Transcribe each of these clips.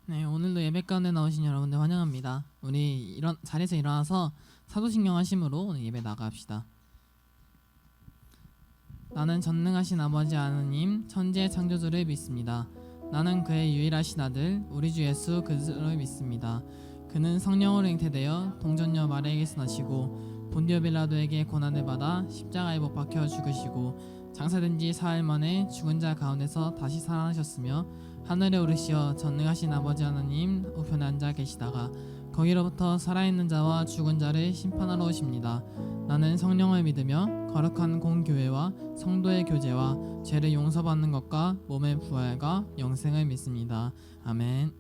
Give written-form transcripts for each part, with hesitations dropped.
네, 오늘도 예배 가운데 나오신 여러분들 환영합니다. 우리 자리에서 일어나서 사도신경 하심으로 오늘 예배 나갑시다. 나는 전능하신 아버지 하느님 천지의 창조주를 믿습니다. 나는 그의 유일하신 아들 우리 주 예수 그리스도를 믿습니다. 그는 성령으로 잉태되어 동정녀 마리아에게서 나시고 본디오 빌라도에게 고난을 받아 십자가에 못 박혀 죽으시고 장사된 지 사흘 만에 죽은 자 가운데서 다시 살아나셨으며 하늘에 오르시어 전능하신 아버지 하나님 우편에 앉아 계시다가 거기로부터 살아있는 자와 죽은 자를 심판하러 오십니다. 나는 성령을 믿으며 거룩한 공교회와 성도의 교제와 죄를 용서받는 것과 몸의 부활과 영생을 믿습니다. 아멘.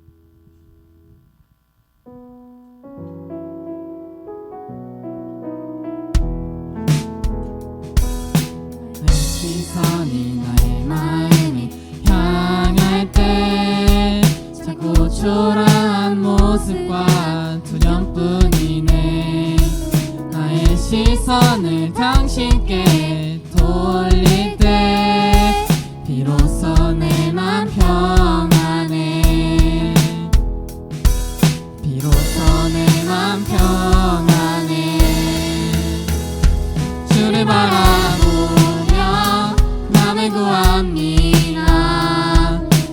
내 시선이 나의 마음이 향할 때 자꾸 초라한 모습과 두려움뿐이네. 나의 시선을 당신께 돌릴 때 비로소 내 맘 평안해. 비로소 내 맘 평안해. 주를 바라보며 남을 구합니다.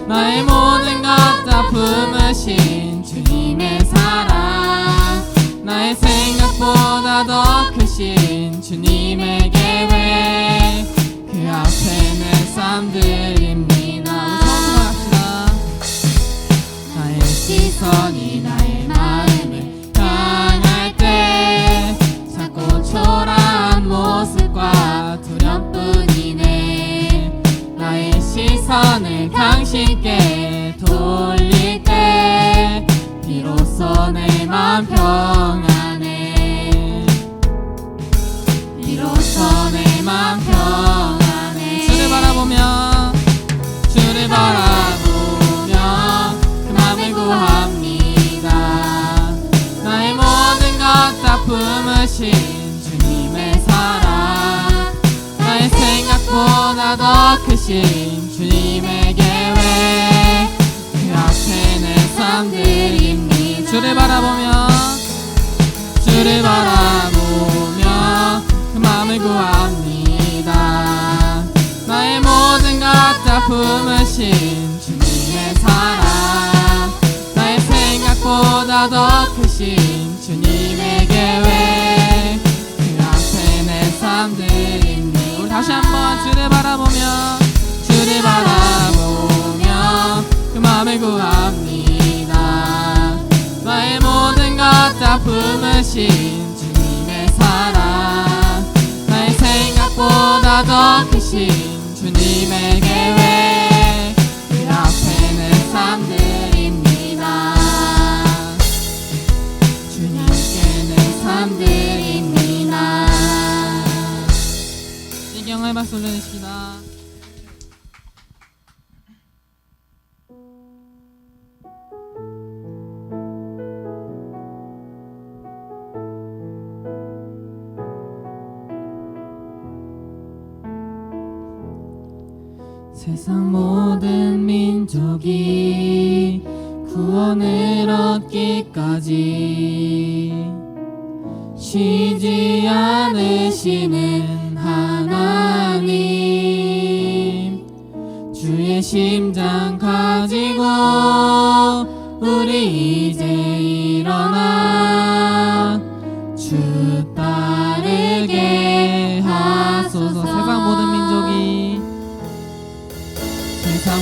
나의 모든 것 다 품으신 주님의 사랑, 나의 생각보다 더 크신 주님의 계획, 그 앞에 내 삶 드립니다. 나의 시선이 나의 마음을 향할 때 자꾸 초라한 모습과 두려움뿐이네. 나의 시선을 당신께 돌릴 때 비로소 내 맘 평안해. 비로소 내 맘 평안해. 주를 바라보며 그 맘을 구합니다. 나의 모든 것 다 품으신 주님의 사랑, 나의 생각보다 더 크신 주님의 계획, 그 앞에 내 삶 드립니다. 주를 바라보며 그 맘을 구합니다. 나의 모든 것 다 품으신 주님의 사랑, 나의 생각보다 더 크신 주님의 계획, 그 앞에 내 삶 드립니다. 우리 다시 한번 주를 바라보며 그 맘을 구합니다. 나의 모든 것 다 품으신 주님의 사랑, 나의 생각보다 더 크신 주님의 계획, 그 앞에 내 삶 드립니다. 주님께 내 삶 드립니다. 이경을 박수 올려주시다. 세상 모든 민족이 구원을 얻기까지 쉬지 않으시는 하나님, 주의 심장 가지고 우리 이제 일어나 주 따르게 하소서. 세상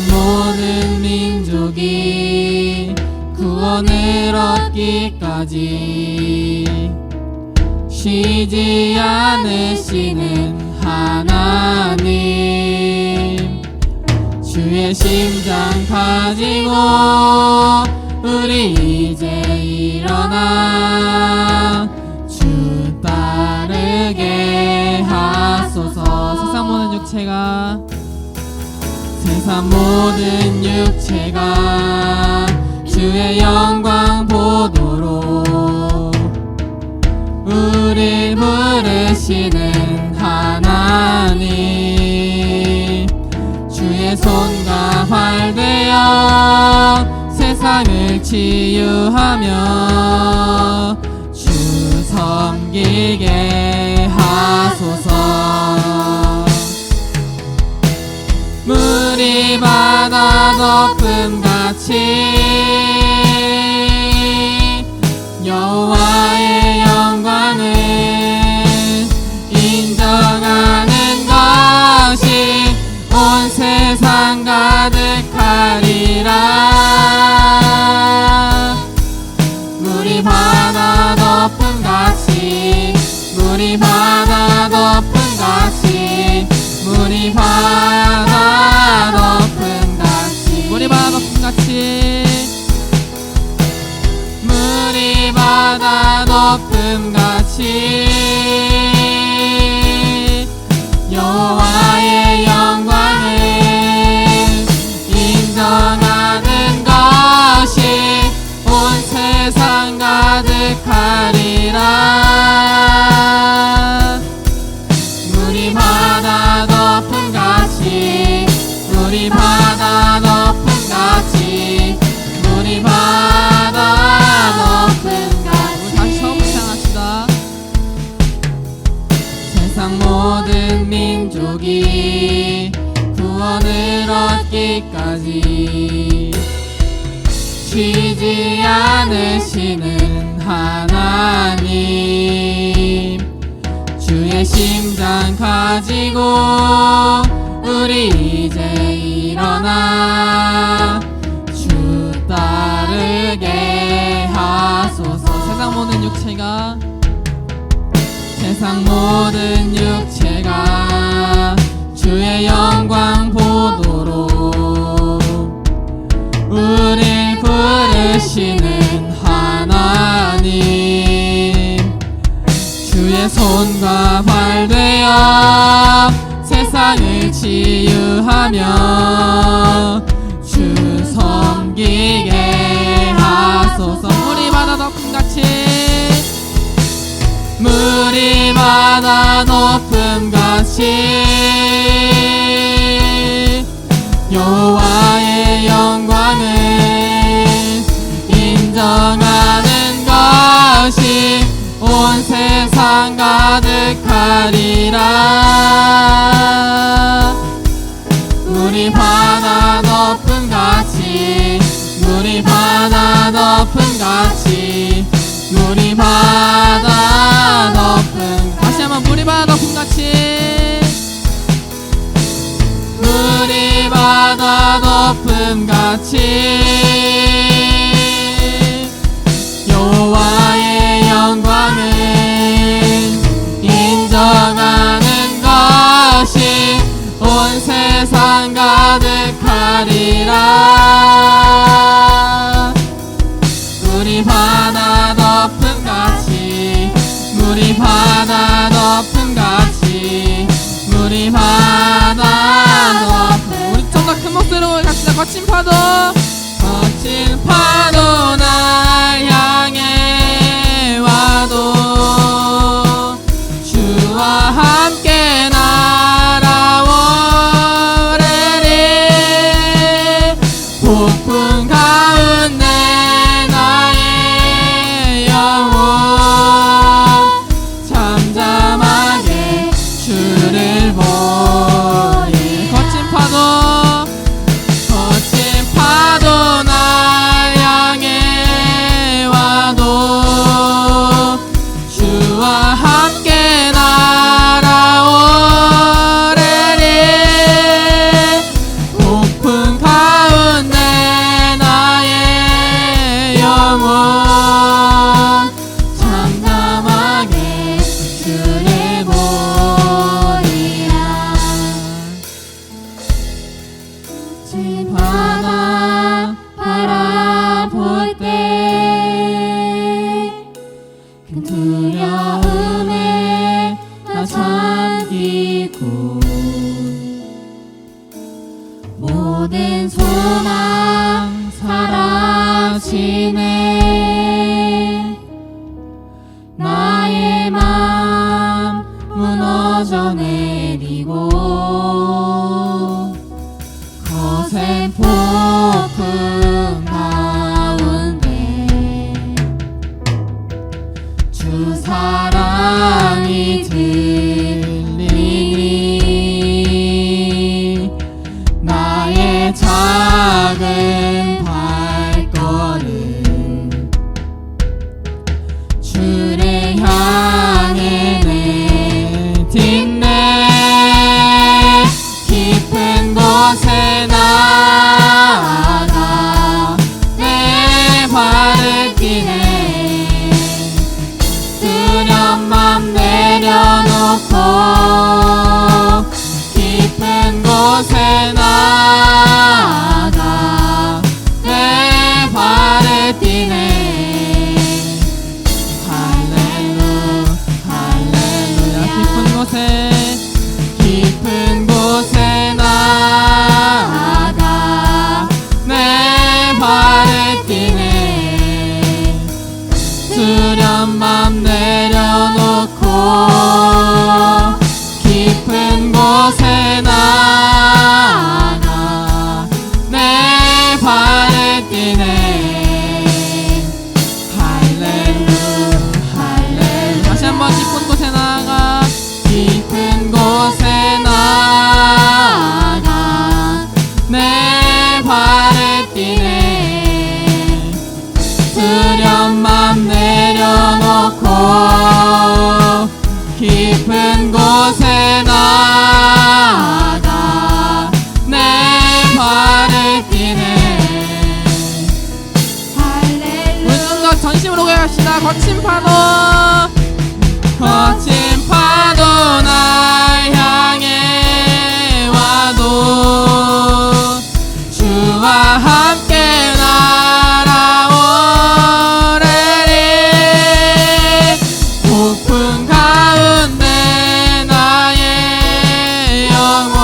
모든 민족이 구원을 얻기까지 쉬지 않으시는 하나님, 주의 심장 가지고 우리 이제 일어나 주 따르게 하소서. 세상 모든 육체가 주의 영광 보도록 우릴 부르시는 하나님, 주의 손과 활 되어 세상 세상을 치유하며 주 섬기게 하소서. 물이 바다 덮음같이 여호와의 영광을 인정하는 것이 온 세상 가득하리라. 물이 바다 덮음같이 물이 바다 덮음같이 물이 바다 덮음같이 물이 바다 덮음같이 물이 바다 덮음같이 여호와의 영광을 인정하는 것이 온 세상 가득하리라. 물이 바다 덮음같이 물이 바다 덮음같이 물이 바다 덮음같이. 다시 처음부터 합시다. 세상 모든 민족이 구원을 얻기까지 쉬지 않으시는 하나님, 주의 심장 가지고 우리 이제 일어나 주 따르게 하소서. 세상 모든 육체가 주의 영광 보도록 우릴 부르시는 하나님, 주의 손과 발 되어 세상을 치유하며 주 섬기게 하소서. 물이 바다 덮음같이 물이 바다 덮음같이 여호와의 영광을 인정하는 것이 온 세상 가득하리라. 물이 바다 덮음같이 물이 바다 덮음같이 물이 바다 덮음. 다시 한번 물이 바다 덮음같이 물이 바다 덮음같이 여호와의 영광을 인정하는 것이 온 세상 가득하리라. 물이 바다 덮음같이 물이 바다 덮음같이 물이 바다 덮음. 우리 좀 더 큰 목소리로 갑시다. 거친 파도 거친 파도 날 향해 와도 주와 함께 날아오르리. 폭풍 가운데 나의 영혼 잠잠하게 주를 보리. 거친 파도 날 향해 와도 주와 함께 날아오르리. 폭풍 가운데 나의 영혼 잠잠하게 주를 보리라. 진 바다 바라볼 때 큰 두려움에 나 잠기고 모든 소망 사라지네. 나의 맘 무너져 내리고 거센 폭풍 뛰네. 두려운 맘 내려놓고 깊은 곳에 나가 내 발을 뛰네. 할렐루야. 깊은 곳에 나가 내 발을 뛰네. 두려운 맘 내려놓고 깊은 곳에 나가 내 발을 뛰네. 할렐루야. 다시 한번 깊은 곳에 나가 깊은 곳에 나가 내 발을 뛰네. 두려운 맘 내려놓고 깊은 곳에 나가 내 발을 뛰네. 우리 좀 더 전심으로 고백합시다. 거친 파도 날 향해 와도 주와 함께 날아오르리. 폭풍 가운데 나의 영혼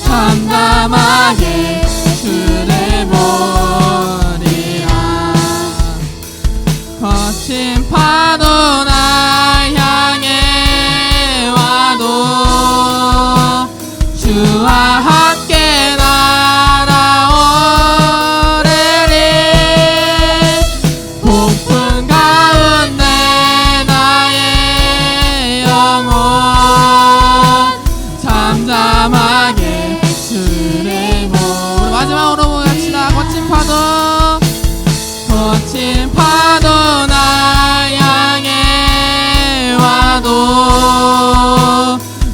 담담하게 주를 보리라. 거친 파도 날 향해 와도 주와 함께 날아오르리. 폭풍 가운데 나의 영혼 잠잠하게 주를 보리. 마지막으로 보갑시다. 거친 파도 날 향해 와도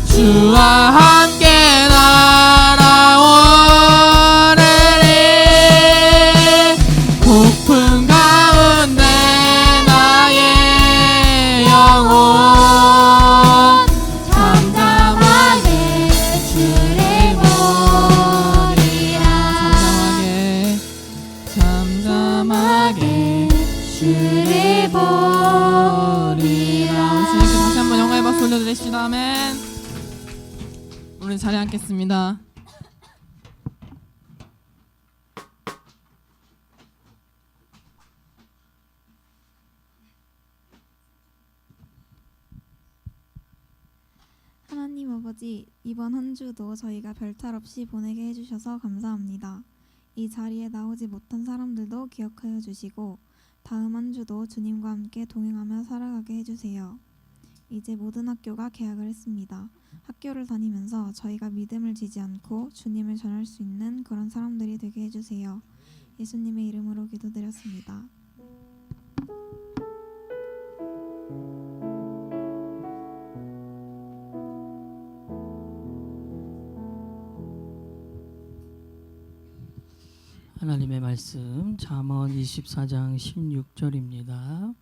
주와 함께 날아오르리. 폭풍 가운데 나의 영혼 잠잠하게 주를 보리라. 잠잠하게 주를 보리라. 주님께 다시 한번 영광의 박수 올려드리시다. 아멘. 우리 자리에 앉겠습니다. 하나님 아버지, 이번 한 주도 저희가 별탈 없이 보내게 해주셔서 감사합니다. 이 자리에 나오지 못한 사람들도 기억하여 주시고 다음 한 주도 주님과 함께 동행하며 살아가게 해주세요. 이제 모든 학교가 개학을 했습니다. 학교를 다니면서 저희가 믿음을 지지 않고 주님을 전할 수 있는 그런 사람들이 되게 해주세요. 예수님의 이름으로 기도드렸습니다. 하나님의 말씀 잠언 24장 16절입니다.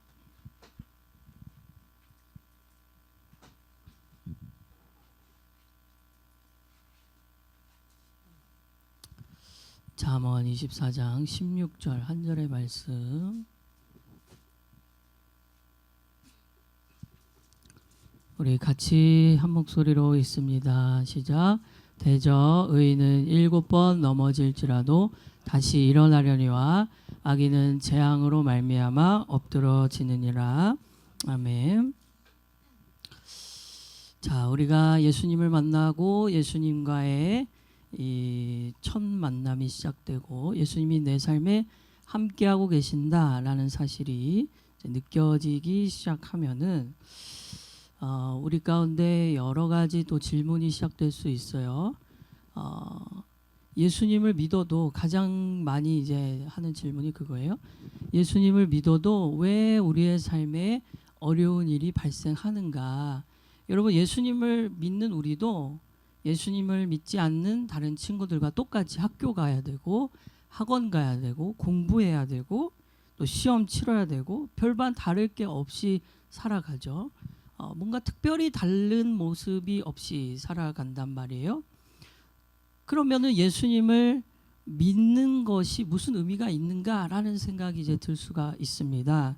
잠언 24장 16절 한 절의 말씀 우리 같이 한 목소리로 읽습니다. 시작. 대저 의인은 7번 넘어질지라도 다시 일어나려니와 악인은 재앙으로 말미암아 엎드러지느니라. 아멘. 자, 우리가 예수님을 만나고 예수님과의 이 첫 만남이 시작되고 예수님이 내 삶에 함께하고 계신다라는 사실이 느껴지기 시작하면은 우리 가운데 여러 가지 또 질문이 시작될 수 있어요. 예수님을 믿어도 가장 많이 이제 하는 질문이 그거예요. 예수님을 믿어도 왜 우리의 삶에 어려운 일이 발생하는가? 여러분, 예수님을 믿는 우리도 예수님을 믿지 않는 다른 친구들과 똑같이 학교 가야 되고 학원 가야 되고 공부해야 되고 또 시험 치러야 되고 별반 다를 게 없이 살아가죠. 뭔가 특별히 다른 모습이 없이 살아간단 말이에요. 그러면은 예수님을 믿는 것이 무슨 의미가 있는가라는 생각이 이제 들 수가 있습니다.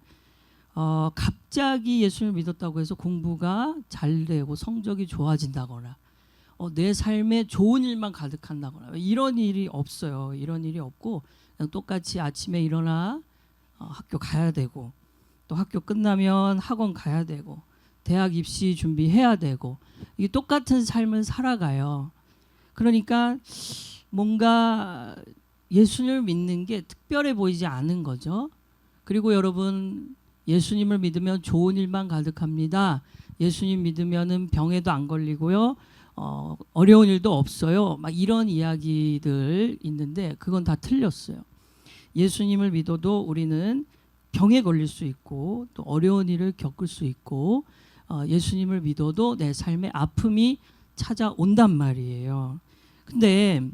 갑자기 예수님을 믿었다고 해서 공부가 잘 되고 성적이 좋아진다거나 내 삶에 좋은 일만 가득한다거나 이런 일이 없어요. 이런 일이 없고 그냥 똑같이 아침에 일어나 학교 가야 되고 또 학교 끝나면 학원 가야 되고 대학 입시 준비해야 되고 이게 똑같은 삶을 살아가요. 그러니까 뭔가 예수님을 믿는 게 특별해 보이지 않은 거죠. 그리고 여러분 예수님을 믿으면 좋은 일만 가득합니다. 예수님 믿으면은 병에도 안 걸리고요. 어려운 일도 없어요. 막 이런 이야기들 있는데 그건 다 틀렸어요. 예수님을 믿어도 우리는 병에 걸릴 수 있고 또 어려운 일을 겪을 수 있고 예수님을 믿어도 내 삶에 아픔이 찾아온단 말이에요. 근데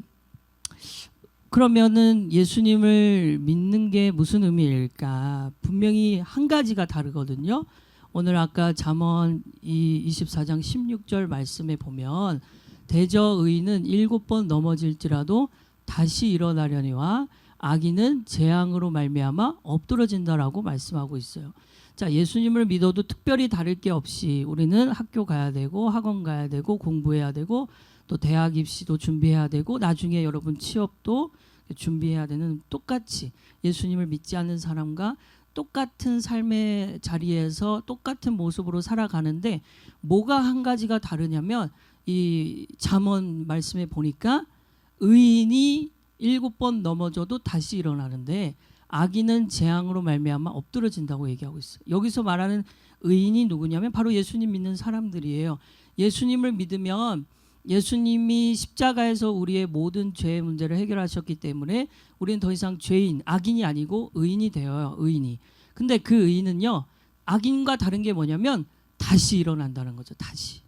그러면은 예수님을 믿는 게 무슨 의미일까? 분명히 한 가지가 다르거든요. 오늘 아까 잠언 24장 16절 말씀에 보면 대저 의인은 7번 넘어질지라도 다시 일어나려니와 악인은 재앙으로 말미암아 엎드러진다라고 말씀하고 있어요. 자, 예수님을 믿어도 특별히 다를 게 없이 우리는 학교 가야 되고 학원 가야 되고 공부해야 되고 또 대학 입시도 준비해야 되고 나중에 여러분 취업도 준비해야 되는 똑같이 예수님을 믿지 않는 사람과 똑같은 삶의 자리에서 똑같은 모습으로 살아가는데 뭐가 한 가지가 다르냐면 이 잠언 말씀에 보니까 의인이 7번 넘어져도 다시 일어나는데 악인은 재앙으로 말미암아 엎드러진다고 얘기하고 있어요. 여기서 말하는 의인이 누구냐면 바로 예수님 믿는 사람들이에요. 예수님을 믿으면 예수님이 십자가에서 우리의 모든 죄의 문제를 해결하셨기 때문에 우리는 더 이상 죄인, 악인이 아니고 의인이 되어요. 의인이. 근데 그 의인은요. 악인과 다른 게 뭐냐면 다시 일어난다는 거죠. 다시.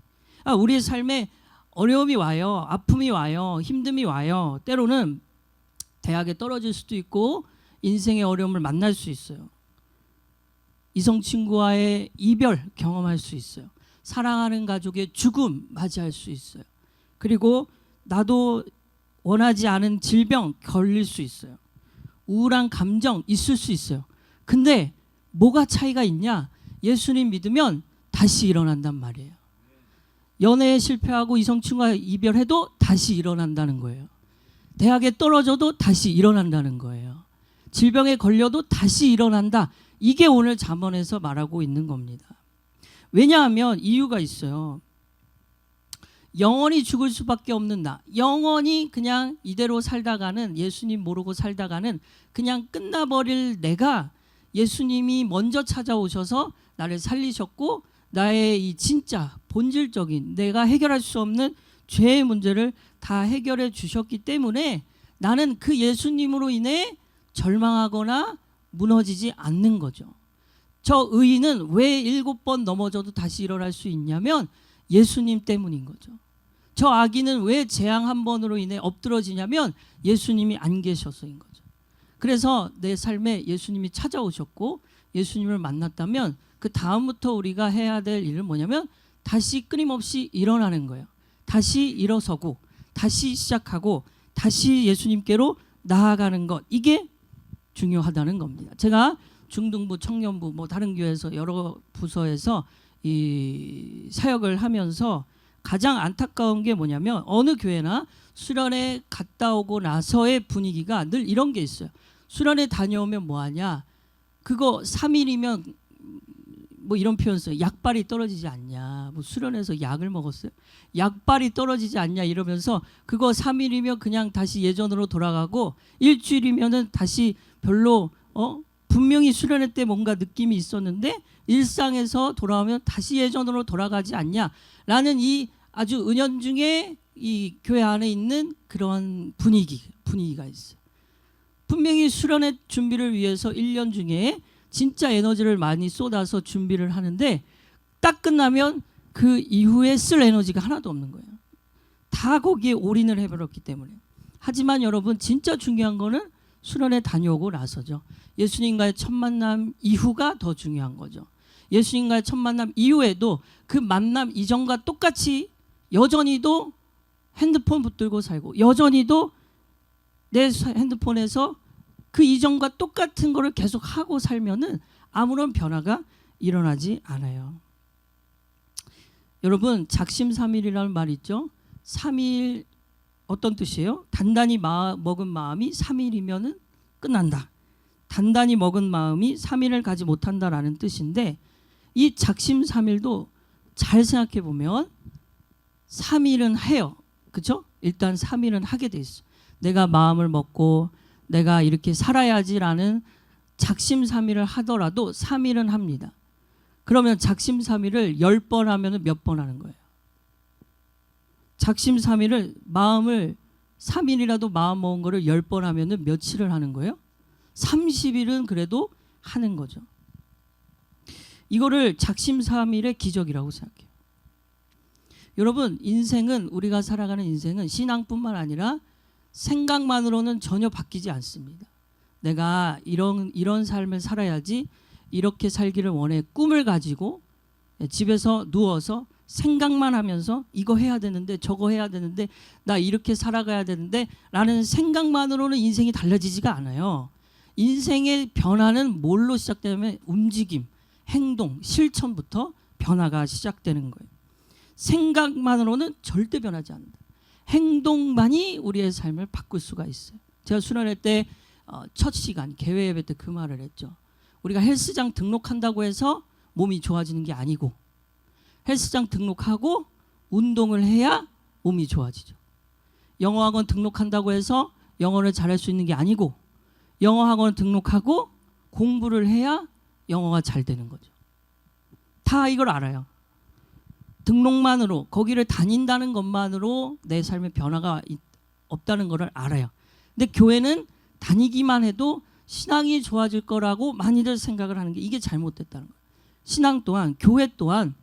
우리의 삶에 어려움이 와요. 아픔이 와요. 힘듦이 와요. 때로는 대학에 떨어질 수도 있고 인생의 어려움을 만날 수 있어요. 이성 친구와의 이별 경험할 수 있어요. 사랑하는 가족의 죽음 맞이할 수 있어요. 그리고 나도 원하지 않은 질병 걸릴 수 있어요. 우울한 감정 있을 수 있어요. 근데 뭐가 차이가 있냐? 예수님 믿으면 다시 일어난단 말이에요. 연애에 실패하고 이성 친구와 이별해도 다시 일어난다는 거예요. 대학에 떨어져도 다시 일어난다는 거예요. 질병에 걸려도 다시 일어난다. 이게 오늘 잠언에서 말하고 있는 겁니다. 왜냐하면 이유가 있어요. 영원히 죽을 수밖에 없는 나, 영원히 그냥 이대로 살다가는 예수님 모르고 살다가는 그냥 끝나버릴 내가 예수님이 먼저 찾아오셔서 나를 살리셨고 나의 이 진짜 본질적인 내가 해결할 수 없는 죄의 문제를 다 해결해 주셨기 때문에 나는 그 예수님으로 인해 절망하거나 무너지지 않는 거죠. 저 의인은 왜 7번 넘어져도 다시 일어날 수 있냐면 예수님 때문인 거죠. 저 악인은 왜 재앙 한 번으로 인해 엎드러지냐면 예수님이 안 계셔서인 거죠. 그래서 내 삶에 예수님이 찾아오셨고 예수님을 만났다면 그 다음부터 우리가 해야 될 일은 뭐냐면 다시 끊임없이 일어나는 거예요. 다시 일어서고 다시 시작하고 다시 예수님께로 나아가는 것, 이게 중요하다는 겁니다. 제가 중등부, 청년부, 뭐 다른 교회에서 여러 부서에서 이 사역을 하면서 가장 안타까운 게 뭐냐면 어느 교회나 수련회 갔다 오고 나서의 분위기가 늘 이런 게 있어요. 수련회 다녀오면 뭐하냐? 그거 3일이면 뭐 이런 표현 써요. 약발이 떨어지지 않냐? 뭐 수련회에서 약을 먹었어요. 약발이 떨어지지 않냐 이러면서 그거 3일이면 그냥 다시 예전으로 돌아가고 일주일이면은 다시 별로 분명히 수련회 때 뭔가 느낌이 있었는데 일상에서 돌아오면 다시 예전으로 돌아가지 않냐라는 이 아주 은연중에 이 교회 안에 있는 그런 분위기가 있어요. 분명히 수련회 준비를 위해서 1년 중에 진짜 에너지를 많이 쏟아서 준비를 하는데 딱 끝나면 그 이후에 쓸 에너지가 하나도 없는 거예요. 다 거기에 올인을 해버렸기 때문에. 하지만 여러분 진짜 중요한 거는 수련회 다녀오고 나서죠. 예수님과의 첫 만남 이후가 더 중요한 거죠. 예수님과의 첫 만남 이후에도 그 만남 이전과 똑같이 여전히도 핸드폰 붙들고 살고 여전히도 내 핸드폰에서 그 이전과 똑같은 거를 계속 하고 살면은 아무런 변화가 일어나지 않아요. 여러분 작심삼일이라는 말 있죠. 3일 어떤 뜻이에요? 단단히 먹은 마음이 3일이면은 끝난다. 단단히 먹은 마음이 3일을 가지 못한다라는 뜻인데 이 작심삼일도 잘 생각해 보면 3일은 해요. 그렇죠? 일단 3일은 하게 돼 있어. 내가 마음을 먹고 내가 이렇게 살아야지라는 작심삼일을 하더라도 3일은 합니다. 그러면 작심삼일을 10번 하면 몇 번 하는 거예요? 작심삼일을 마음을 3일이라도 마음 먹은 거를 10번 하면 며칠을 하는 거예요? 30일은 그래도 하는 거죠. 이거를 작심삼일의 기적이라고 생각해요. 여러분 인생은 우리가 살아가는 인생은 신앙뿐만 아니라 생각만으로는 전혀 바뀌지 않습니다. 내가 이런 삶을 살아야지 이렇게 살기를 원해 꿈을 가지고 집에서 누워서 생각만 하면서 이거 해야 되는데 저거 해야 되는데 나 이렇게 살아가야 되는데 라는 생각만으로는 인생이 달라지지가 않아요. 인생의 변화는 뭘로 시작되냐면 움직임, 행동, 실천부터 변화가 시작되는 거예요. 생각만으로는 절대 변하지 않는다. 행동만이 우리의 삶을 바꿀 수가 있어요. 제가 수련회 때 첫 시간 개회 예배 때 그 말을 했죠. 우리가 헬스장 등록한다고 해서 몸이 좋아지는 게 아니고 헬스장 등록하고 운동을 해야 몸이 좋아지죠. 영어학원 등록한다고 해서 영어를 잘할 수 있는 게 아니고 영어학원 등록하고 공부를 해야 영어가 잘 되는 거죠. 다 이걸 알아요. 등록만으로 거기를 다닌다는 것만으로 내 삶에 변화가 없다는 것을 알아요. 근데 교회는 다니기만 해도 신앙이 좋아질 거라고 많이들 생각을 하는 게 이게 잘못됐다는 거예요. 신앙 또한 교회 또한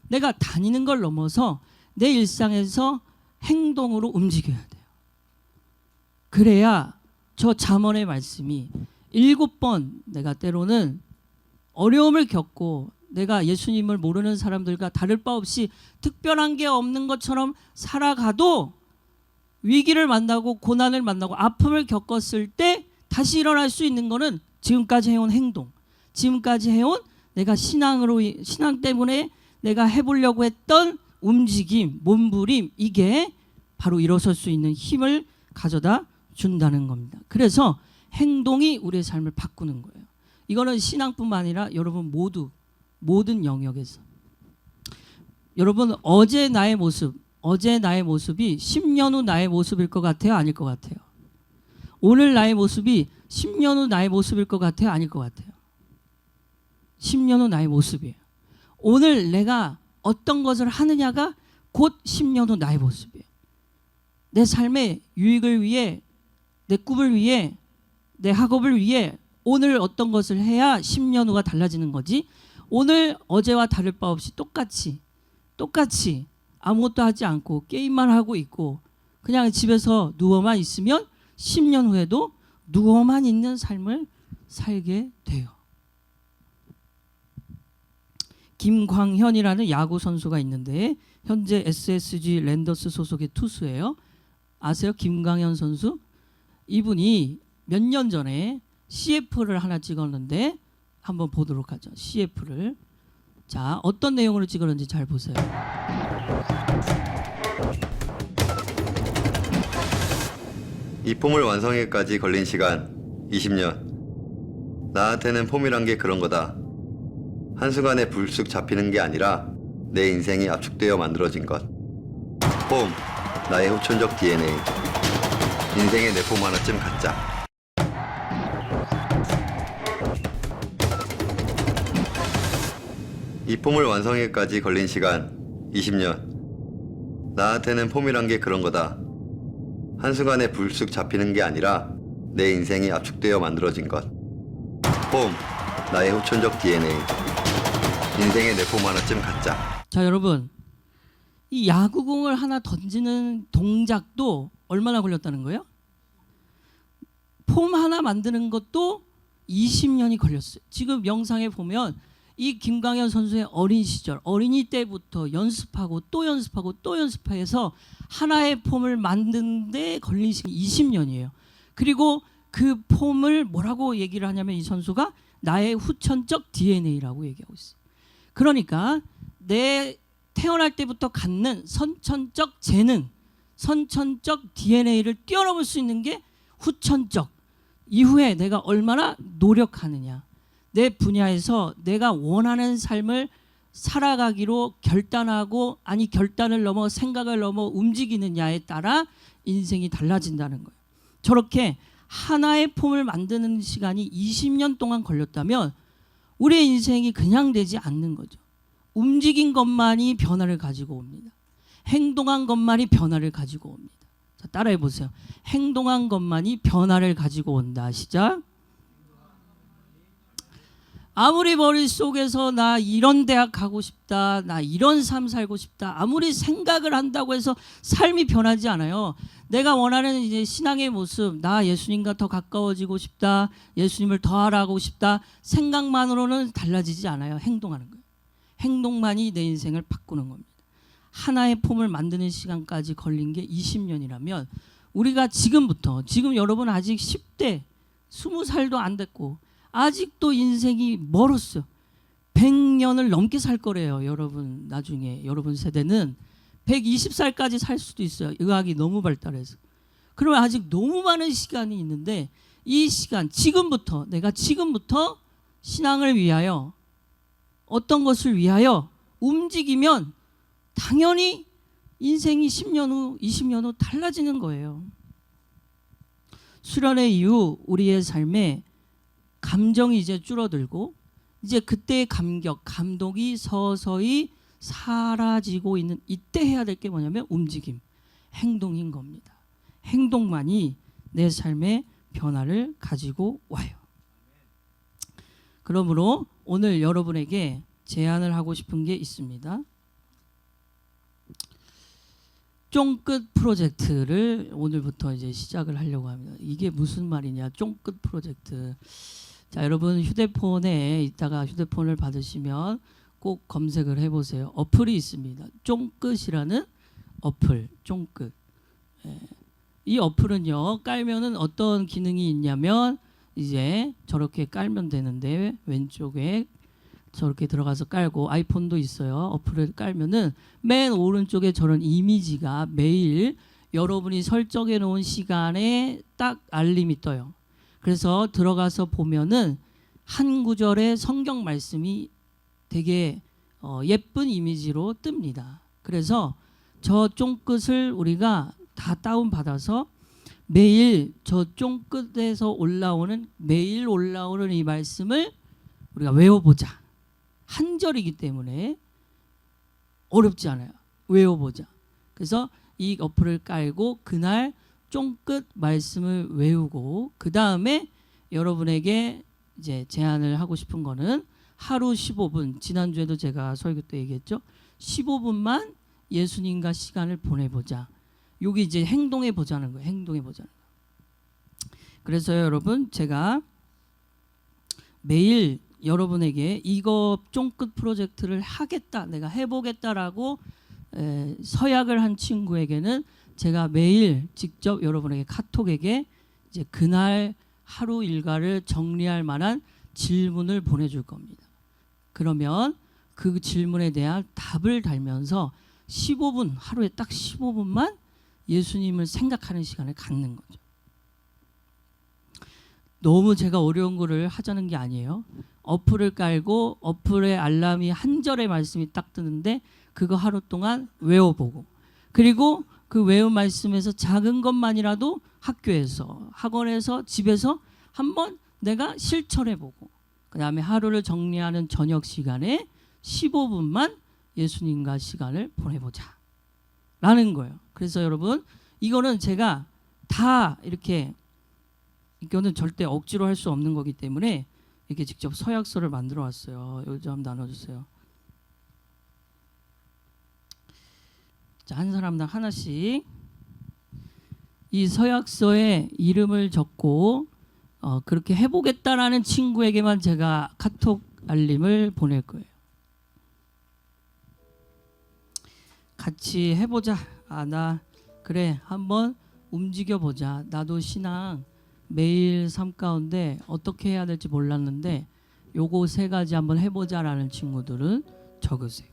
내가 다니는 걸 넘어서 내 일상에서 행동으로 움직여야 돼요. 그래야 저 잠언의 말씀이 7번 내가 때로는 어려움을 겪고 내가 예수님을 모르는 사람들과 다를 바 없이 특별한 게 없는 것처럼 살아가도 위기를 만나고 고난을 만나고 아픔을 겪었을 때 다시 일어날 수 있는 거는 지금까지 해온 행동, 지금까지 해온 내가 신앙 때문에 내가 해보려고 했던 움직임, 몸부림 이게 바로 일어설 수 있는 힘을 가져다 준다는 겁니다. 그래서 행동이 우리의 삶을 바꾸는 거예요. 이거는 신앙뿐만 아니라 여러분 모든 영역에서 여러분 어제 나의 모습이 10년 후 나의 모습일 것 같아요? 아닐 것 같아요? 오늘 나의 모습이 10년 후 나의 모습일 것 같아요? 아닐 것 같아요? 10년 후 나의 모습이에요. 오늘 내가 어떤 것을 하느냐가 곧 10년 후 나의 모습이에요. 내 삶의 유익을 위해 내 꿈을 위해 내 학업을 위해 오늘 어떤 것을 해야 10년 후가 달라지는 거지. 오늘 어제와 다를 바 없이 똑같이 아무것도 하지 않고 게임만 하고 있고 그냥 집에서 누워만 있으면 10년 후에도 누워만 있는 삶을 살게 돼요. 김광현이라는 야구 선수가 있는데 현재 SSG 랜더스 소속의 투수예요. 아세요? 김광현 선수? 이분이 몇 년 전에 CF를 하나 찍었는데 한번 보도록 하죠. CF를. 자, 어떤 내용으로 찍었는지 잘 보세요. 이 폼을 완성하기까지 걸린 시간 20년. 나한테는 폼이란 게 그런 거다. 한순간에 불쑥 잡히는 게 아니라 내 인생이 압축되어 만들어진 것. 폼, 나의 후천적 DNA. 인생의 내 폼 하나쯤 갖자. 이 폼을 완성하기까지 걸린 시간 20년. 나한테는 폼이란 게 그런 거다. 한순간에 불쑥 잡히는 게 아니라 내 인생이 압축되어 만들어진 것. 폼, 나의 후천적 DNA. 인생의 내 폼 하나쯤 갖자. 자, 여러분. 이 야구공을 하나 던지는 동작도 얼마나 걸렸다는 거예요? 폼 하나 만드는 것도 20년이 걸렸어요. 지금 영상에 보면 이 김광현 선수의 어린 시절, 어린이 때부터 연습하고 또 연습하고 또 연습해서 하나의 폼을 만드는 데 걸린 시간이 20년이에요. 그리고 그 폼을 뭐라고 얘기를 하냐면 이 선수가 나의 후천적 DNA라고 얘기하고 있어요. 그러니까 내 태어날 때부터 갖는 선천적 재능, 선천적 DNA를 뛰어넘을 수 있는 게 후천적. 이후에 내가 얼마나 노력하느냐. 내 분야에서 내가 원하는 삶을 살아가기로 결단하고 아니 결단을 넘어 생각을 넘어 움직이느냐에 따라 인생이 달라진다는 거예요. 저렇게 하나의 폼을 만드는 시간이 20년 동안 걸렸다면 우리의 인생이 그냥 되지 않는 거죠. 움직인 것만이 변화를 가지고 옵니다. 행동한 것만이 변화를 가지고 옵니다. 자, 따라해 보세요. 행동한 것만이 변화를 가지고 온다. 시작. 아무리 머릿속에서 나 이런 대학 가고 싶다, 나 이런 삶 살고 싶다, 아무리 생각을 한다고 해서 삶이 변하지 않아요. 내가 원하는 이제 신앙의 모습, 나 예수님과 더 가까워지고 싶다, 예수님을 더 알아가고 싶다, 생각만으로는 달라지지 않아요. 행동하는 거예요. 행동만이 내 인생을 바꾸는 겁니다. 하나의 폼을 만드는 시간까지 걸린 게 20년이라면 우리가 지금부터, 지금 여러분 아직 10대, 20살도 안 됐고 아직도 인생이 멀었어요. 100년을 넘게 살 거래요. 여러분 나중에 여러분 세대는 120살까지 살 수도 있어요. 의학이 너무 발달해서. 그러면 아직 너무 많은 시간이 있는데 이 시간 지금부터 내가 지금부터 신앙을 위하여 어떤 것을 위하여 움직이면 당연히 인생이 10년 후 20년 후 달라지는 거예요. 수련회 이후 우리의 삶에 감정이 이제 줄어들고 이제 그때의 감격, 감동이 서서히 사라지고 있는 이때 해야 될 게 뭐냐면 움직임, 행동인 겁니다. 행동만이 내 삶의 변화를 가지고 와요. 그러므로 오늘 여러분에게 제안을 하고 싶은 게 있습니다. 쫑끝 프로젝트를 오늘부터 이제 시작을 하려고 합니다. 이게 무슨 말이냐? 쫑끝 프로젝트. 자, 여러분 휴대폰에 이따가 휴대폰을 받으시면 꼭 검색을 해보세요. 어플이 있습니다. 쫑끝이라는 어플, 쫑끝. 예. 이 어플은요 깔면은 어떤 기능이 있냐면 이제 저렇게 깔면 되는데 왼쪽에 저렇게 들어가서 깔고 아이폰도 있어요. 어플을 깔면은 맨 오른쪽에 저런 이미지가 매일 여러분이 설정해 놓은 시간에 딱 알림이 떠요. 그래서 들어가서 보면은 한 구절의 성경 말씀이 되게 예쁜 이미지로 뜹니다. 그래서 저 쫑끝을 우리가 다 다운받아서 매일 저 쫑끝에서 올라오는 매일 올라오는 이 말씀을 우리가 외워보자. 한 절이기 때문에 어렵지 않아요. 외워보자. 그래서 이 어플을 깔고 그날 쫑끝 말씀을 외우고 그 다음에 여러분에게 이제 제안을 하고 싶은 거는 하루 15분, 지난주에도 제가 설교 때 얘기했죠. 15분만 예수님과 시간을 보내보자. 여기 이제 행동해 보자는 거예요. 행동해 보자는 거예요. 그래서 여러분 제가 매일 여러분에게 이거 쫑끝 프로젝트를 하겠다, 내가 해보겠다라고 서약을 한 친구에게는 제가 매일 직접 여러분에게 카톡에게 이제 그날 하루 일과를 정리할 만한 질문을 보내줄 겁니다. 그러면 그 질문에 대한 답을 달면서 15분, 하루에 딱 15분만 예수님을 생각하는 시간을 갖는 거죠. 너무 제가 어려운 거를 하자는 게 아니에요. 어플을 깔고 어플에 알람이 한 절의 말씀이 딱 뜨는데 그거 하루 동안 외워보고 그리고 그 외운 말씀에서 작은 것만이라도 학교에서 학원에서 집에서 한번 내가 실천해보고 그 다음에 하루를 정리하는 저녁 시간에 15분만 예수님과 시간을 보내보자 라는 거예요. 그래서 여러분 이거는 제가 다 이렇게 이거는 절대 억지로 할 수 없는 거기 때문에 이렇게 직접 서약서를 만들어 왔어요. 여기 좀 나눠주세요. 자, 한 사람당 하나씩 이 서약서에 이름을 적고 그렇게 해보겠다라는 친구에게만 제가 카톡 알림을 보낼 거예요. 같이 해보자. 나 그래 한번 움직여보자. 나도 신앙 매일 삶 가운데 어떻게 해야 될지 몰랐는데 요거 3가지 한번 해보자라는 친구들은 적으세요.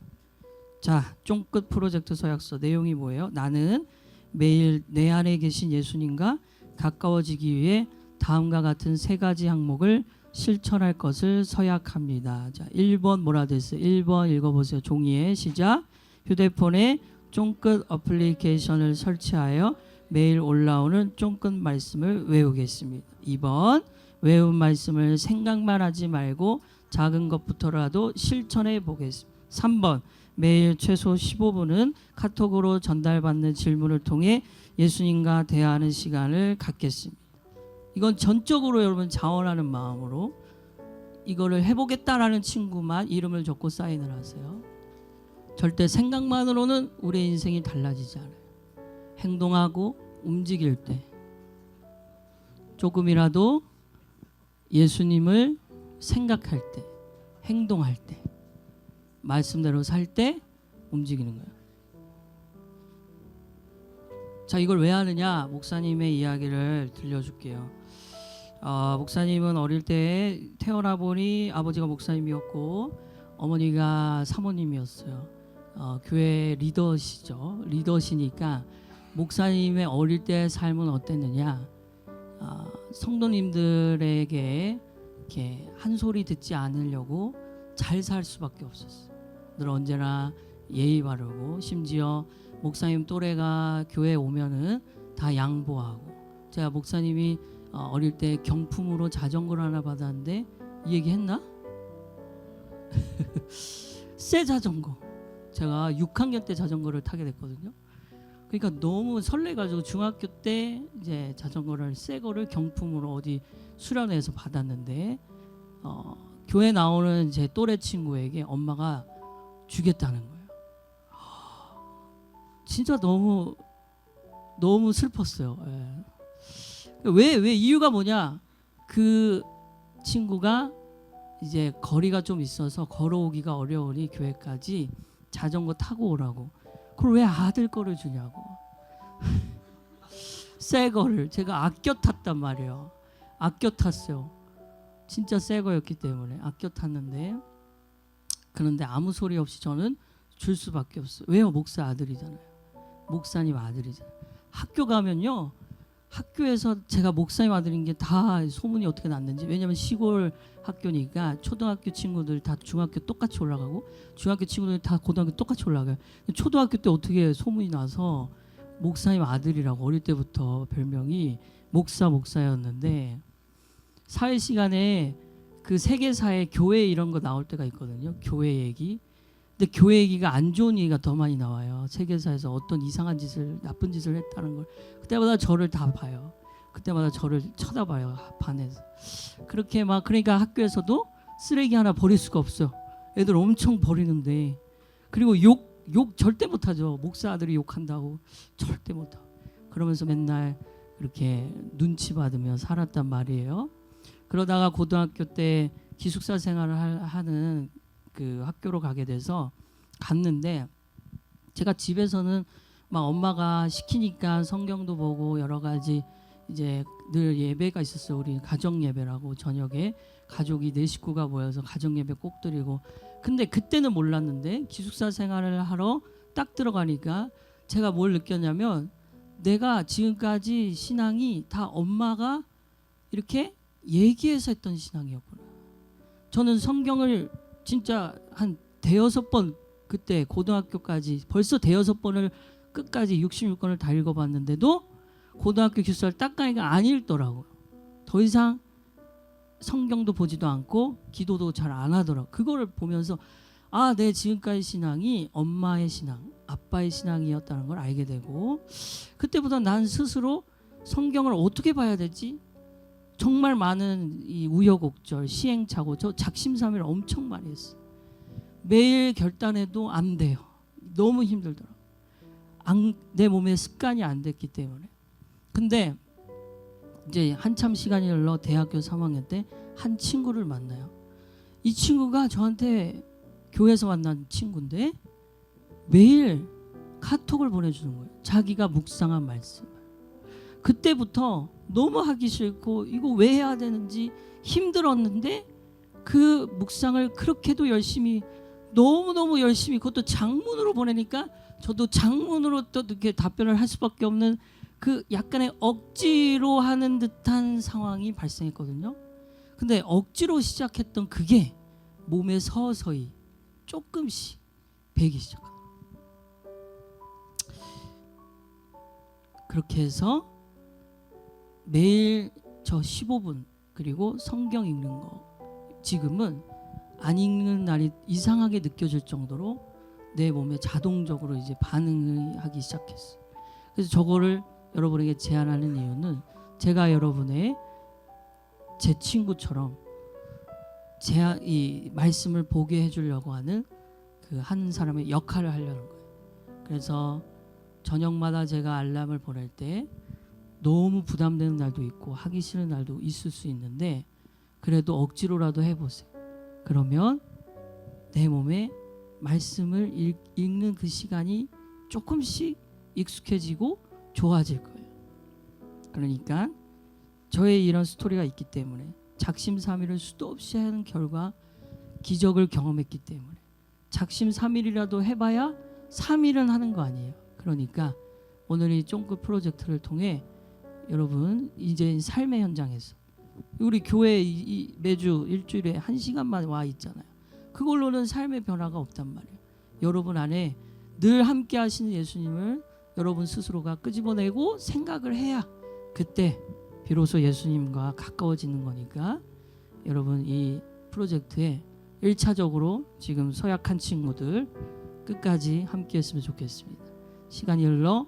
자, 쫑끝 프로젝트 서약서 내용이 뭐예요? 나는 매일 내 안에 계신 예수님과 가까워지기 위해 다음과 같은 3가지 항목을 실천할 것을 서약합니다. 자, 1번 뭐라 됐어요? 1번 읽어보세요. 종이에 시작. 휴대폰에 쫑끝 어플리케이션을 설치하여 매일 올라오는 쫑끝 말씀을 외우겠습니다. 2번 외운 말씀을 생각만 하지 말고 작은 것부터라도 실천해 보겠습니다. 3번 매일 최소 15분은 카톡으로 전달받는 질문을 통해 예수님과 대화하는 시간을 갖겠습니다. 이건 전적으로 여러분 자원하는 마음으로 이거를 해보겠다라는 친구만 이름을 적고 사인을 하세요. 절대 생각만으로는 우리의 인생이 달라지지 않아요. 행동하고 움직일 때 조금이라도 예수님을 생각할 때, 행동할 때, 말씀대로 살 때 움직이는 거예요. 자, 이걸 왜 하느냐? 목사님의 이야기를 들려줄게요. 목사님은 어릴 때 태어나 보니 아버지가 목사님이었고 어머니가 사모님이었어요. 교회 리더시죠. 리더시니까 목사님의 어릴 때 삶은 어땠느냐? 성도님들에게 이렇게 한 소리 듣지 않으려고 잘 살 수밖에 없었어요. 늘 언제나 예의 바르고 심지어 목사님 또래가 교회에 오면은 다 양보하고. 제가 목사님이 어릴 때 경품으로 자전거를 하나 받았는데 이 얘기 했나? 새 자전거. 제가 6학년 때 자전거를 타게 됐거든요. 그러니까 너무 설레가지고 중학교 때 이제 자전거를 새 거를 경품으로 어디 수련회에서 받았는데 교회 나오는 제 또래 친구에게 엄마가 주겠다는 거예요. 진짜 너무 슬펐어요. 예. 왜 이유가 뭐냐? 그 친구가 이제 거리가 좀 있어서 걸어오기가 어려우니 교회까지 자전거 타고 오라고. 그걸 왜 아들 거를 주냐고. 새 거를 제가 아껴 탔단 말이에요. 아껴 탔어요. 진짜 새 거였기 때문에 아껴 탔는데, 그런데 아무 소리 없이 저는 줄 수밖에 없어요. 왜요? 목사 아들이잖아요. 목사님 아들이잖아요. 학교 가면요, 학교에서 제가 목사님 아들인 게 다 소문이 어떻게 났는지. 왜냐면 시골 학교니까 초등학교 친구들 다 중학교 똑같이 올라가고 중학교 친구들 다 고등학교 똑같이 올라가요. 초등학교 때 어떻게 소문이 나서 목사님 아들이라고 어릴 때부터 별명이 목사였는데, 사회 시간에 그 세계사에 교회 이런 거 나올 때가 있거든요. 교회 얘기. 근데 교회 얘기가 안 좋은 얘기가 더 많이 나와요. 세계사에서 어떤 이상한 짓을, 나쁜 짓을 했다는 걸. 그때마다 저를 다 봐요. 그때마다 저를 쳐다봐요. 반에서. 그렇게 막, 그러니까 학교에서도 쓰레기 하나 버릴 수가 없어요. 애들 엄청 버리는데. 그리고 욕 절대 못하죠. 목사 아들이 욕한다고 절대 못하고. 그러면서 맨날 이렇게 눈치 받으며 살았단 말이에요. 그러다가 고등학교 때 기숙사 생활을 하는 그 학교로 가게 돼서 갔는데, 제가 집에서는 막 엄마가 시키니까 성경도 보고 여러 가지 이제 늘 예배가 있었어요. 우리 가정 예배라고 저녁에 가족이 4식구가 모여서 가정 예배 꼭 드리고. 근데 그때는 몰랐는데 기숙사 생활을 하러 딱 들어가니까 제가 뭘 느꼈냐면, 내가 지금까지 신앙이 다 엄마가 이렇게 얘기해서 했던 신앙이었구나. 저는 성경을 진짜 한 5번, 그때 고등학교까지 벌써 5번을 끝까지 66권을 다 읽어봤는데도 고등학교 기숙사를 딱 가니까 안 읽더라고요. 더 이상 성경도 보지도 않고 기도도 잘 안 하더라고요. 그거를 보면서 내 지금까지 신앙이 엄마의 신앙, 아빠의 신앙이었다는 걸 알게 되고, 그때부터 난 스스로 성경을 어떻게 봐야 되지? 정말 많은 이 우여곡절, 시행착오, 저 작심삼일 엄청 많이 했어요. 매일 결단해도 안 돼요. 너무 힘들더라고요. 내 몸에 습관이 안 됐기 때문에. 근데 이제 한참 시간이 흘러 대학교 3학년 때 한 친구를 만나요. 이 친구가 저한테 교회에서 만난 친구인데 매일 카톡을 보내주는 거예요. 자기가 묵상한 말씀. 그때부터 너무 하기 싫고 이거 왜 해야 되는지 힘들었는데 그 묵상을 그렇게도 열심히 너무너무 열심히 그것도 장문으로 보내니까 저도 장문으로 또 이렇게 답변을 할 수밖에 없는 그 약간의 억지로 하는 듯한 상황이 발생했거든요. 근데 억지로 시작했던 그게 몸에 서서히 조금씩 배기 시작합니다. 그렇게 해서 매일 저 15분 그리고 성경 읽는 거 지금은 안 읽는 날이 이상하게 느껴질 정도로 내 몸에 자동적으로 이제 반응을 하기 시작했어요. 그래서 저거를 여러분에게 제안하는 이유는 제가 여러분의 제 친구처럼 이 말씀을 보게 해주려고 하는 그 한 사람의 역할을 하려는 거예요. 그래서 저녁마다 제가 알람을 보낼 때 너무 부담되는 날도 있고 하기 싫은 날도 있을 수 있는데 그래도 억지로라도 해보세요. 그러면 내 몸에 말씀을 읽는 그 시간이 조금씩 익숙해지고 좋아질 거예요. 그러니까 저의 이런 스토리가 있기 때문에 작심삼일을 수도 없이 하는 결과 기적을 경험했기 때문에 작심삼일이라도 해봐야 3일은 하는 거 아니에요. 그러니까 오늘 이 쫑긋 프로젝트를 통해 여러분 이제 삶의 현장에서 우리 교회 매주 일주일에 1시간만 와 있잖아요. 그걸로는 삶의 변화가 없단 말이에요. 여러분 안에 늘 함께 하시는 예수님을 여러분 스스로가 끄집어내고 생각을 해야 그때 비로소 예수님과 가까워지는 거니까 여러분 이 프로젝트에 1차적으로 지금 서약한 친구들 끝까지 함께 했으면 좋겠습니다. 시간이 흘러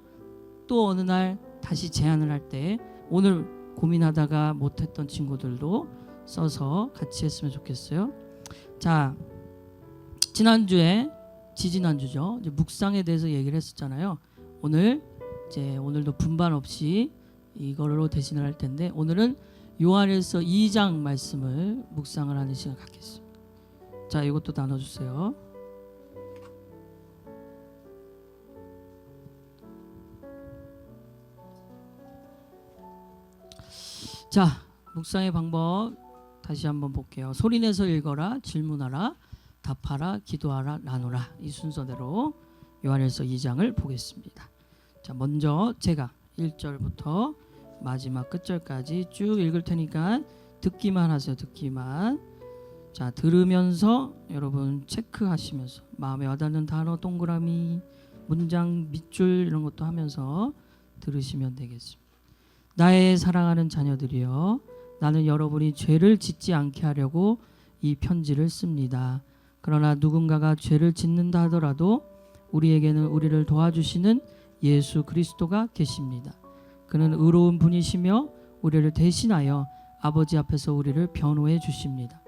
또 어느 날 다시 제안을 할 때 오늘 고민하다가 못했던 친구들도 써서 같이 했으면 좋겠어요. 자, 지난주에 지지난주죠. 이제 묵상에 대해서 얘기를 했었잖아요. 오늘도 분반 없이 이걸로 대신을 할 텐데 오늘은 요한일서 2장 말씀을 묵상을 하는 시간 갖겠습니다. 자, 이것도 나눠주세요. 자, 묵상의 방법 다시 한번 볼게요. 소리내서 읽어라, 질문하라, 답하라, 기도하라, 나누라. 이 순서대로 요한일서 2장을 보겠습니다. 자, 먼저 제가 1절부터 마지막 끝절까지 쭉 읽을 테니까 듣기만 하세요. 듣기만. 자, 들으면서 여러분 체크하시면서 마음에 와닿는 단어 동그라미, 문장 밑줄 이런 것도 하면서 들으시면 되겠습니다. 나의 사랑하는 자녀들이여, 나는 여러분이 죄를 짓지 않게 하려고 이 편지를 씁니다. 그러나 누군가가 죄를 짓는다 하더라도 우리에게는 우리를 도와주시는 예수 그리스도가 계십니다. 그는 의로운 분이시며 우리를 대신하여 아버지 앞에서 우리를 변호해 주십니다.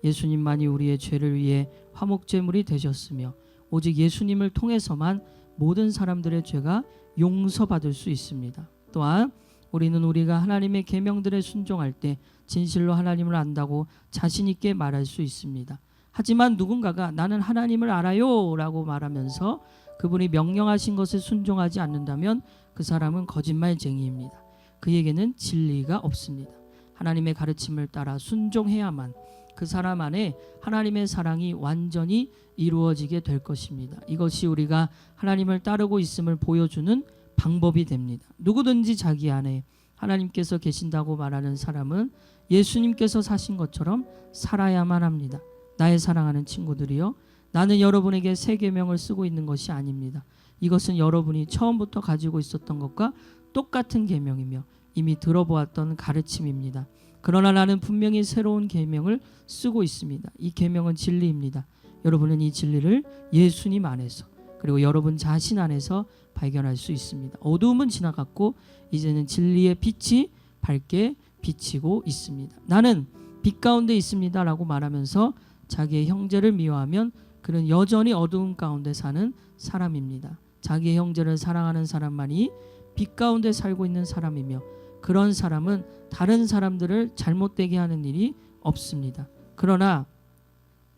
예수님만이 우리의 죄를 위해 화목제물이 되셨으며 오직 예수님을 통해서만 모든 사람들의 죄가 용서받을 수 있습니다. 또한 우리는 우리가 하나님의 계명들에 순종할 때 진실로 하나님을 안다고 자신 있게 말할 수 있습니다. 하지만 누군가가 나는 하나님을 알아요 라고 말하면서 그분이 명령하신 것에 순종하지 않는다면 그 사람은 거짓말쟁이입니다. 그에게는 진리가 없습니다. 하나님의 가르침을 따라 순종해야만 그 사람 안에 하나님의 사랑이 완전히 이루어지게 될 것입니다. 이것이 우리가 하나님을 따르고 있음을 보여주는 방법이 됩니다. 누구든지 자기 안에 하나님께서 계신다고 말하는 사람은 예수님께서 사신 것처럼 살아야만 합니다. 나의 사랑하는 친구들이여, 나는 여러분에게 새 계명을 쓰고 있는 것이 아닙니다. 이것은 여러분이 처음부터 가지고 있었던 것과 똑같은 계명이며 이미 들어보았던 가르침입니다. 그러나 나는 분명히 새로운 계명을 쓰고 있습니다. 이 계명은 진리입니다. 여러분은 이 진리를 예수님 안에서 그리고 여러분 자신 안에서 발견할 수 있습니다. 어두움은 지나갔고 이제는 진리의 빛이 밝게 비치고 있습니다. 나는 빛 가운데 있습니다 라고 말하면서 자기의 형제를 미워하면 그는 여전히 어두움 가운데 사는 사람입니다. 자기의 형제를 사랑하는 사람만이 빛 가운데 살고 있는 사람이며 그런 사람은 다른 사람들을 잘못되게 하는 일이 없습니다. 그러나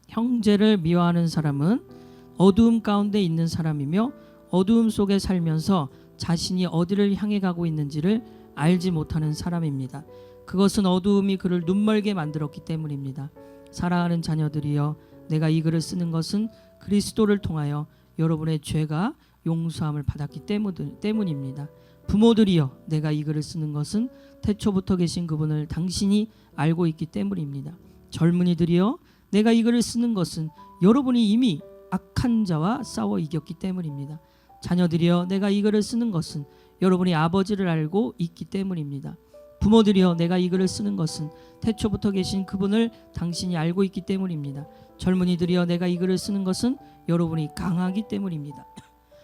형제를 미워하는 사람은 어두움 가운데 있는 사람이며 어두움 속에 살면서 자신이 어디를 향해 가고 있는지를 알지 못하는 사람입니다. 그것은 어두움이 그를 눈멀게 만들었기 때문입니다. 사랑하는 자녀들이여, 내가 이 글을 쓰는 것은 그리스도를 통하여 여러분의 죄가 용서함을 받았기 때문입니다. 부모들이여, 내가 이 글을 쓰는 것은 태초부터 계신 그분을 당신이 알고 있기 때문입니다. 젊은이들이여, 내가 이 글을 쓰는 것은 여러분이 이미 악한 자와 싸워 이겼기 때문입니다. 자녀들이여, 내가 이 글을 쓰는 것은 여러분이 아버지를 알고 있기 때문입니다. 부모들이여, 내가 이 글을 쓰는 것은 태초부터 계신 그분을 당신이 알고 있기 때문입니다. 젊은이들이여, 내가 이 글을 쓰는 것은 여러분이 강하기 때문입니다.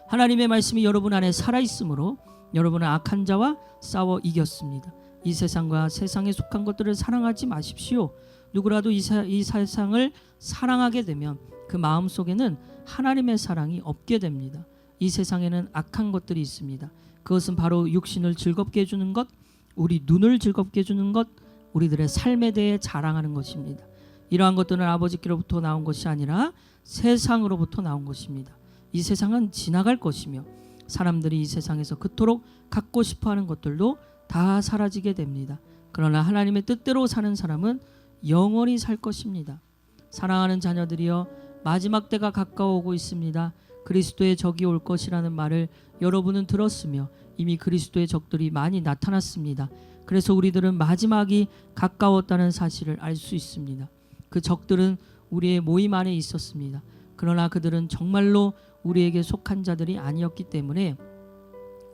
하나님의 말씀이 여러분 안에 살아있으므로 여러분은 악한 자와 싸워 이겼습니다. 이 세상과 세상에 속한 것들을 사랑하지 마십시오. 누구라도 이 세상을 사랑하게 되면 그 마음속에는 하나님의 사랑이 없게 됩니다. 이 세상에는 악한 것들이 있습니다. 그것은 바로 육신을 즐겁게 해주는 것, 우리 눈을 즐겁게 해주는 것, 우리들의 삶에 대해 자랑하는 것입니다. 이러한 것들은 아버지께로부터 나온 것이 아니라 세상으로부터 나온 것입니다. 이 세상은 지나갈 것이며 사람들이 이 세상에서 그토록 갖고 싶어하는 것들도 다 사라지게 됩니다. 그러나 하나님의 뜻대로 사는 사람은 영원히 살 것입니다. 사랑하는 자녀들이여, 마지막 때가 가까워오고 있습니다. 그리스도의 적이 올 것이라는 말을 여러분은 들었으며 이미 그리스도의 적들이 많이 나타났습니다. 그래서 우리들은 마지막이 가까웠다는 사실을 알 수 있습니다. 그 적들은 우리의 모임 안에 있었습니다. 그러나 그들은 정말로 우리에게 속한 자들이 아니었기 때문에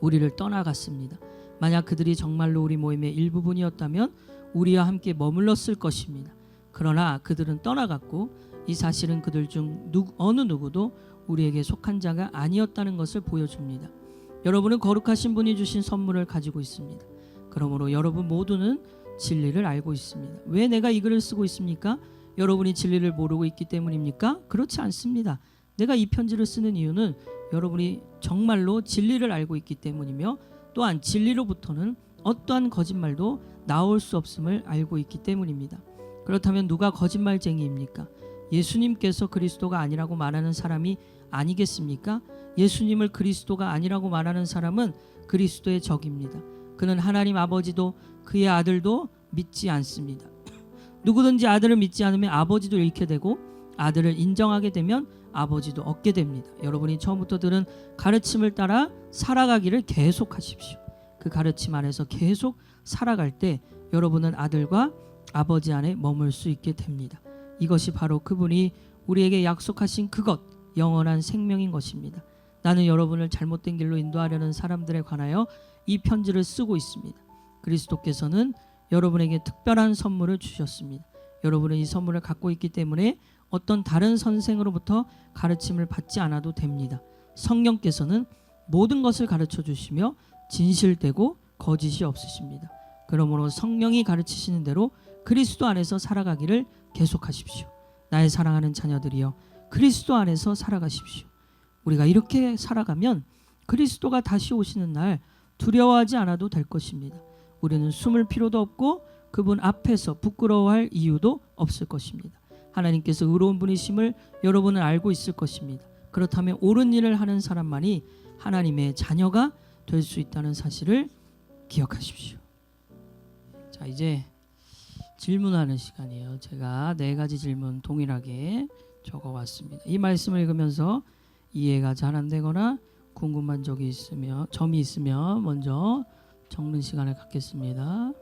우리를 떠나갔습니다. 만약 그들이 정말로 우리 모임의 일부분이었다면 우리와 함께 머물렀을 것입니다. 그러나 그들은 떠나갔고 이 사실은 그들 중 어느 누구도 우리에게 속한 자가 아니었다는 것을 보여줍니다. 여러분은 거룩하신 분이 주신 선물을 가지고 있습니다. 그러므로 여러분 모두는 진리를 알고 있습니다. 왜 내가 이 글을 쓰고 있습니까? 여러분이 진리를 모르고 있기 때문입니까? 그렇지 않습니다. 내가 이 편지를 쓰는 이유는 여러분이 정말로 진리를 알고 있기 때문이며 또한 진리로부터는 어떠한 거짓말도 나올 수 없음을 알고 있기 때문입니다. 그렇다면 누가 거짓말쟁이입니까? 예수님께서 그리스도가 아니라고 말하는 사람이 아니겠습니까? 예수님을 그리스도가 아니라고 말하는 사람은 그리스도의 적입니다. 그는 하나님 아버지도 그의 아들도 믿지 않습니다. 누구든지 아들을 믿지 않으면 아버지도 잃게 되고 아들을 인정하게 되면 아버지도 얻게 됩니다. 여러분이 처음부터 들은 가르침을 따라 살아가기를 계속하십시오. 그 가르침 안에서 계속 살아갈 때 여러분은 아들과 아버지 안에 머물 수 있게 됩니다. 이것이 바로 그분이 우리에게 약속하신 그것, 영원한 생명인 것입니다. 나는 여러분을 잘못된 길로 인도하려는 사람들에 관하여 이 편지를 쓰고 있습니다. 그리스도께서는 여러분에게 특별한 선물을 주셨습니다. 여러분은 이 선물을 갖고 있기 때문에 어떤 다른 선생으로부터 가르침을 받지 않아도 됩니다. 성령께서는 모든 것을 가르쳐 주시며 진실되고 거짓이 없으십니다. 그러므로 성령이 가르치시는 대로 그리스도 안에서 살아가기를 계속하십시오. 나의 사랑하는 자녀들이여, 그리스도 안에서 살아가십시오. 우리가 이렇게 살아가면 그리스도가 다시 오시는 날 두려워하지 않아도 될 것입니다. 우리는 숨을 필요도 없고 그분 앞에서 부끄러워할 이유도 없을 것입니다. 하나님께서 의로운 분이심을 여러분은 알고 있을 것입니다. 그렇다면 옳은 일을 하는 사람만이 하나님의 자녀가 될 수 있다는 사실을 기억하십시오. 자, 이제 질문하는 시간이에요. 제가 4가지 질문 동일하게 적어왔습니다. 이 말씀을 읽으면서 이해가 잘 안 되거나 궁금한 점이 있으면 먼저 적는 시간을 갖겠습니다.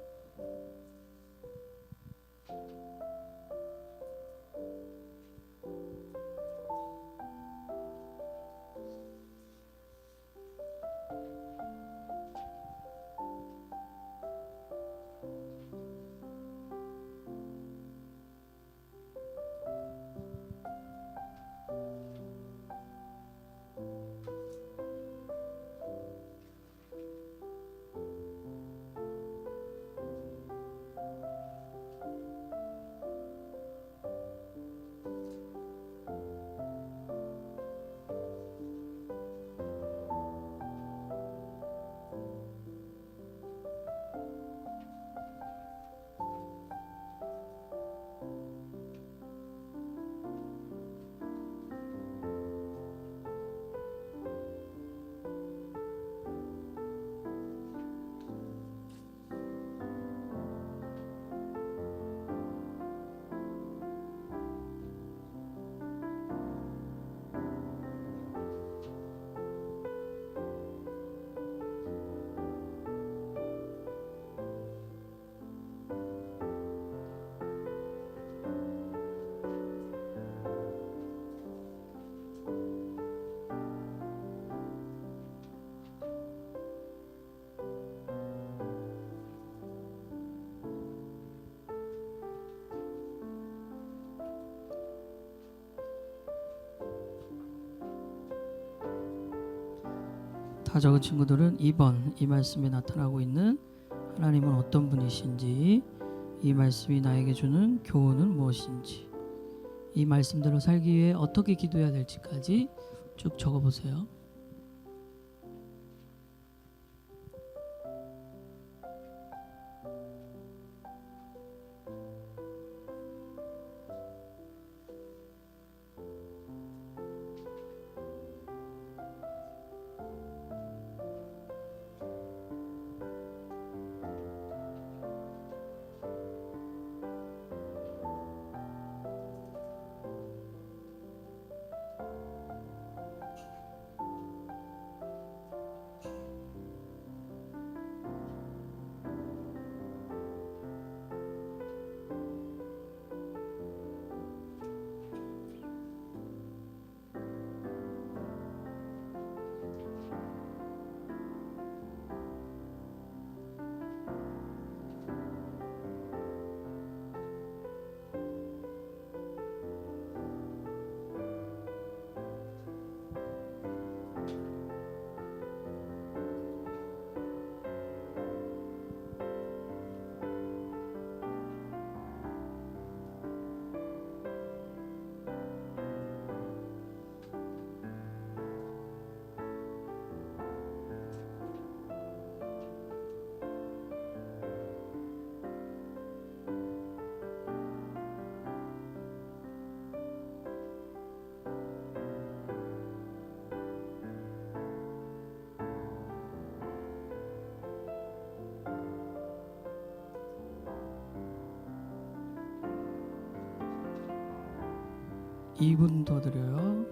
다 적은 친구들은 2번 이 말씀에 나타나고 있는 하나님은 어떤 분이신지, 이 말씀이 나에게 주는 교훈은 무엇인지, 이 말씀대로 살기 위해 어떻게 기도해야 될지까지 쭉 적어보세요. 이 2분 더 드려요.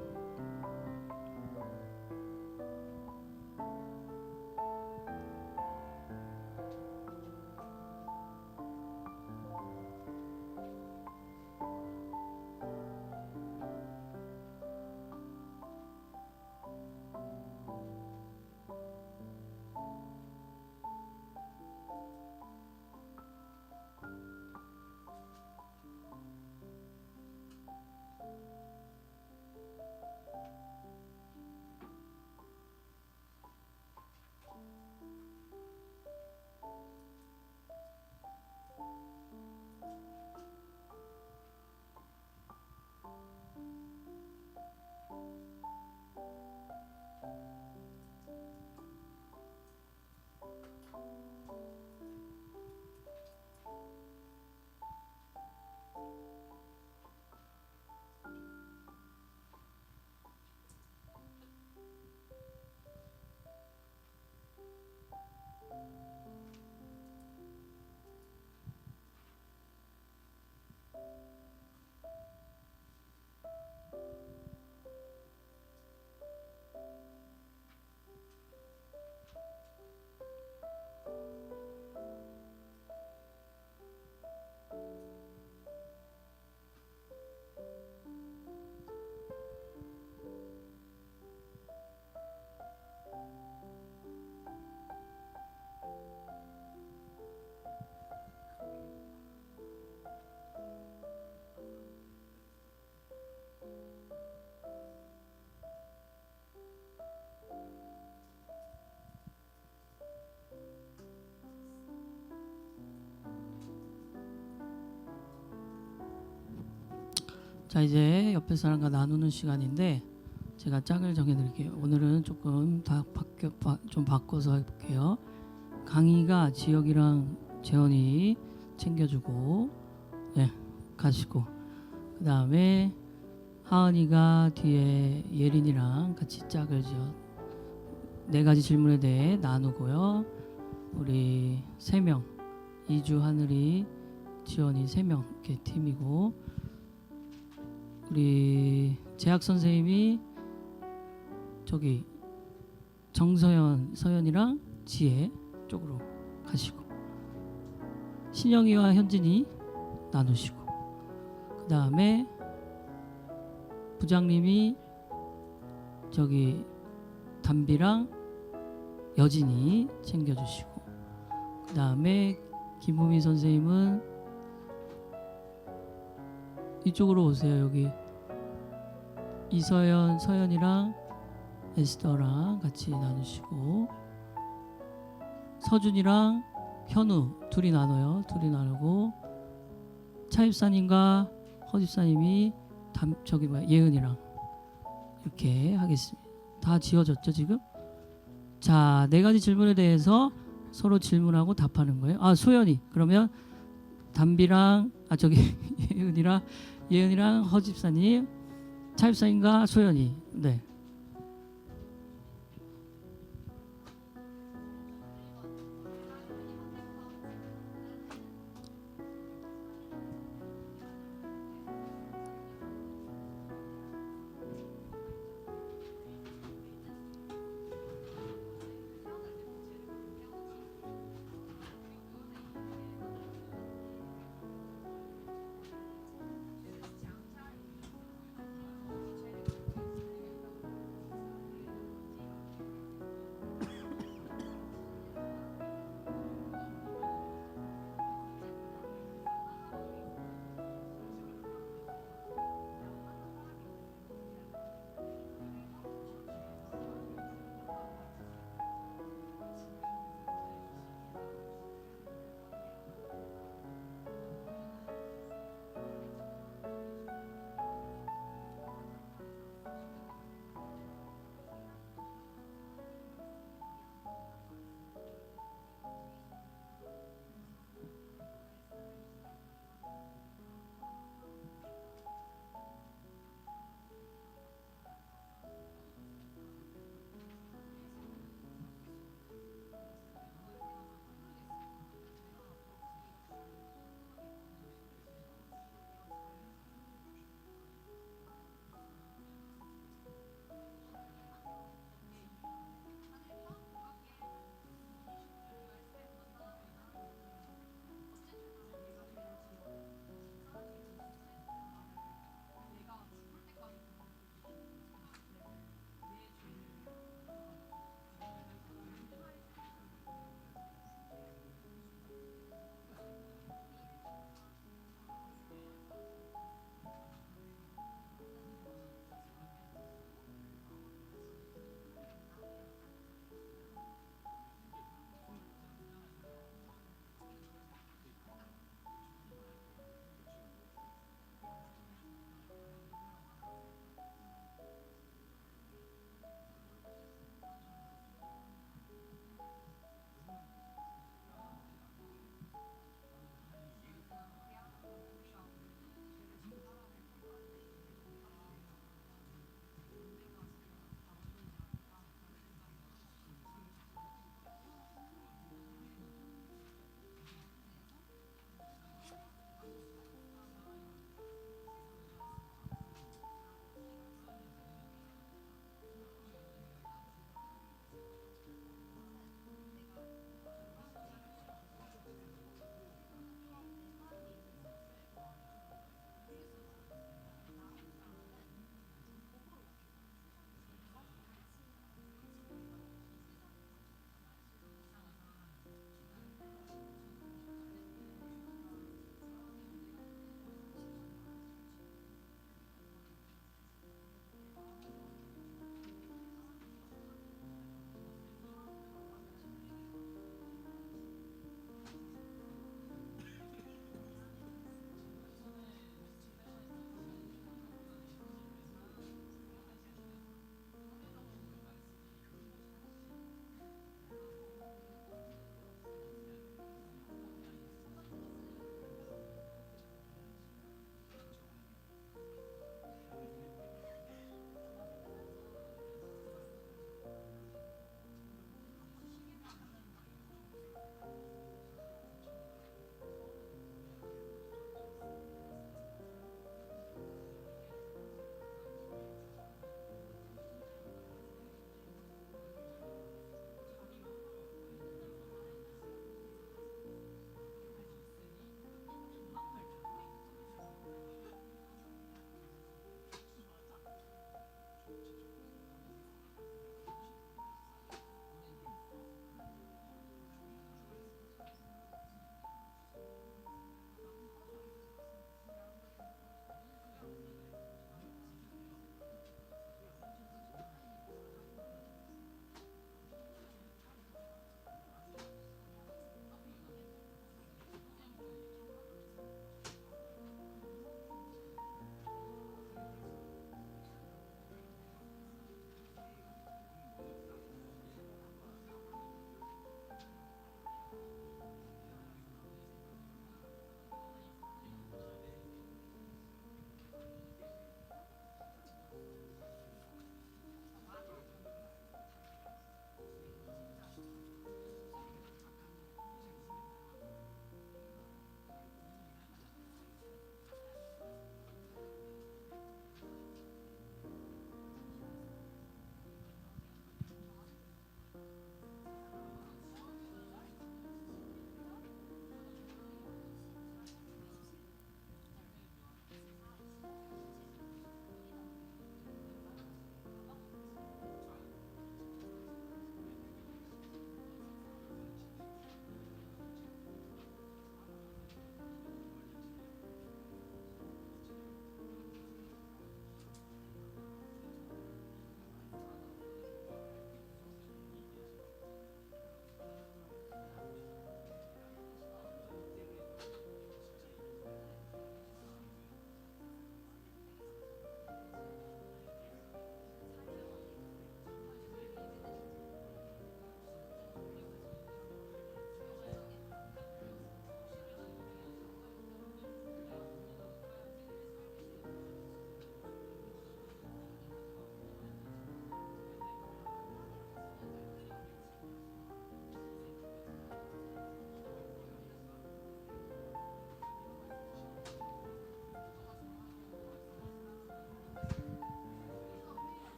자, 이제 옆에 사람과 나누는 시간인데 제가 짝을 정해드릴게요. 오늘은 조금 좀 바꿔서 해볼게요. 강희가 지혁이랑 재원이 챙겨주고, 네, 가시고, 그 다음에 하은이가 뒤에 예린이랑 같이 짝을 지어 4가지 질문에 대해 나누고요. 우리 3명, 이주, 하늘이, 지원이 3명 이렇게 팀이고, 우리 재학 선생님이 저기 정서연, 서연이랑 지혜 쪽으로 가시고, 신영이와 현진이 나누시고, 그 다음에 부장님이 저기 담비랑 여진이 챙겨주시고, 그 다음에 김우미 선생님은 이쪽으로 오세요. 여기 이서연, 서연이랑 에스더랑 같이 나누시고 서준이랑 현우 둘이 나눠요. 둘이 나누고 차입사님과 허집사님이 예은이랑 이렇게 하겠습니다. 다 지어졌죠 지금? 자, 네 가지 질문에 대해서 서로 질문하고 답하는 거예요. 아, 소연이 그러면 담비랑 예은이랑 허집사님, 차입사님과 소연이. 네.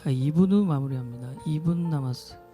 자, 2분 후 마무리합니다. 2분 남았어요.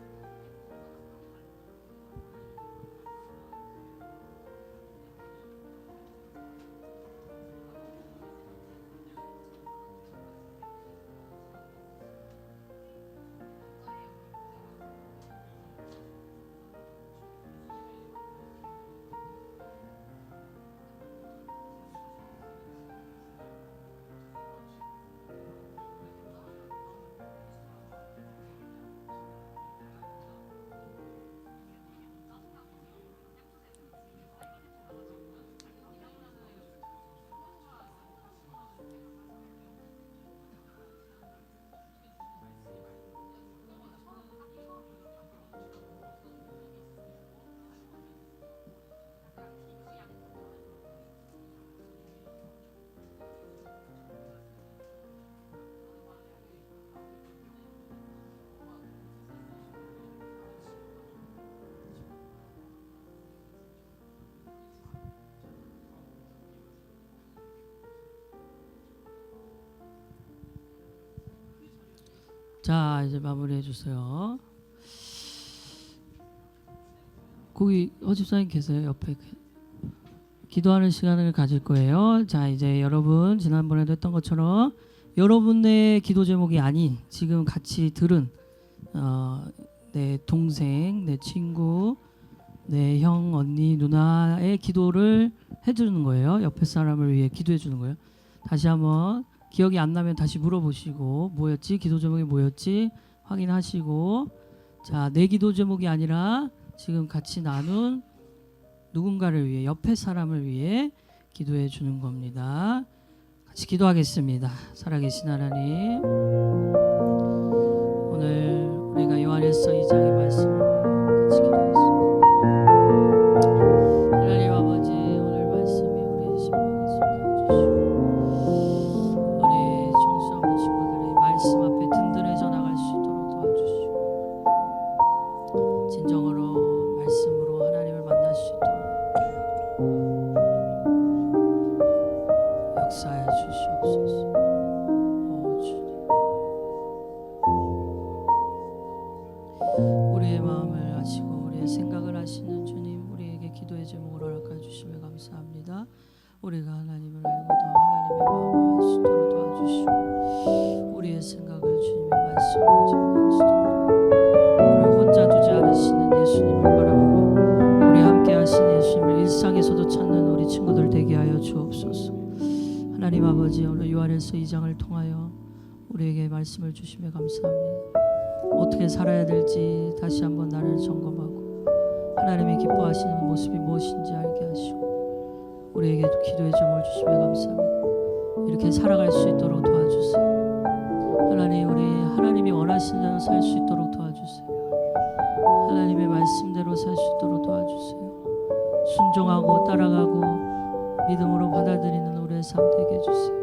자, 이제 마무리해 주세요. 거기 허집사님 계세요? 옆에 기도하는 시간을 가질 거예요. 자, 이제 여러분 지난번에도 했던 것처럼 여러분의 기도 제목이 아닌 지금 같이 들은 내 동생, 내 친구, 내 형, 언니, 누나의 기도를 해주는 거예요. 옆에 사람을 위해 기도해 주는 거예요. 다시 한번 기억이 안 나면 다시 물어보시고 뭐였지? 기도 제목이 뭐였지? 확인하시고, 자, 내 기도 제목이 아니라 지금 같이 나눈 누군가를 위해, 옆에 사람을 위해 기도해 주는 겁니다. 같이 기도하겠습니다. 살아계신 하나님, 오늘 우리가 요한일서 2장의 말씀을 같이 기도하겠습니다. 하나님 아버지, 오늘 말씀이 우리의 심령에 속해 주시고 우리 청소년 친구들이 말씀 앞에 든든해져 나갈 수 있도록 도와주시고 진정으로 말씀으로 하나님을 만날 수 있도록 역사해 주시옵소서. 오 주님, 우리의 마음을 아시고 우리의 생각을 아시는 주님, 우리에게 기도의 제목을 허락해 주시며 감사합니다. 우리가 하나님을 알고 더 하나님의 마음을 알 수 있도록 도와주시고 우리의 생각을 주님의 말씀으로 전할 수 있도록, 우리 혼자 두지 않으시는 예수님을 바라보고 우리 함께 하신 예수님을 일상에서도 찾는 우리 친구들 되게 하여 주옵소서. 하나님 아버지, 오늘 요한일서 2장을 통하여 우리에게 말씀을 주시며 감사합니다. 어떻게 살아야 될지 다시 한번 나를 점검하고 하나님이 기뻐하시는 모습이 무엇인지 알게 하시고 우리에게 기도의 제목을 주시며 감사합니다. 이렇게 살아갈 수 있도록 도와주세요. 하나님, 우리 하나님이 원하시는 대로 살 수 있도록 도와주세요. 하나님의 말씀대로 살 수 있도록 도와주세요. 순종하고 따라가고 믿음으로 받아들이는 우리의 삶 되게 해주세요.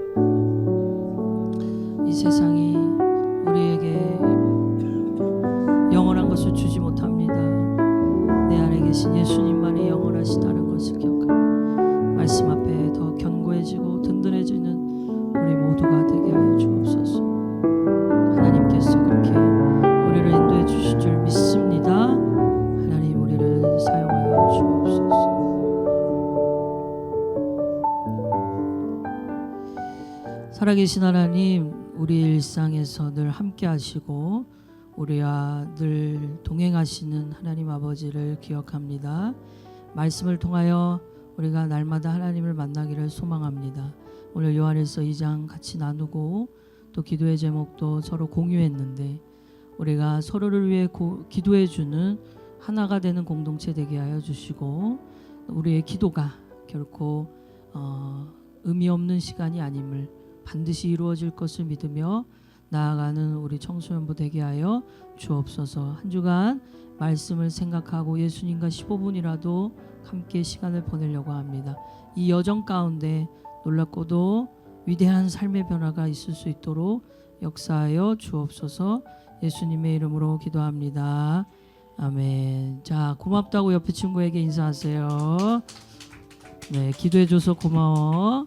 이 세상이 우리에게 영원한 것을 주지 못합니다. 내 안에 계신 예수님만이 영원하시다는 것을 기억하고 말씀 앞에 더 견고해지고 든든해지는 우리 모두가 되게 하여 주옵소서. 하나님께서 그렇게 우리를 인도해 주실 줄 믿습니다. 하나님, 우리를 사용하여 주옵소서. 살아계신 하나님, 우리 일상에서 늘 함께 하시고 우리와 늘 동행하시는 하나님 아버지를 기억합니다. 말씀을 통하여 우리가 날마다 하나님을 만나기를 소망합니다. 오늘 요한일서 2장 같이 나누고 또 기도의 제목도 서로 공유했는데 우리가 서로를 위해 기도해 주는 하나가 되는 공동체 되게 하여 주시고 우리의 기도가 결코 의미 없는 시간이 아님을 반드시 이루어질 것을 믿으며 나아가는 우리 청소년부 되게 하여 주옵소서. 한 주간 말씀을 생각하고 예수님과 15분이라도 함께 시간을 보내려고 합니다. 이 여정 가운데 놀랍고도 위대한 삶의 변화가 있을 수 있도록 역사하여 주옵소서. 예수님의 이름으로 기도합니다. 아멘. 자, 고맙다고 옆에 친구에게 인사하세요. 네, 기도해줘서 고마워.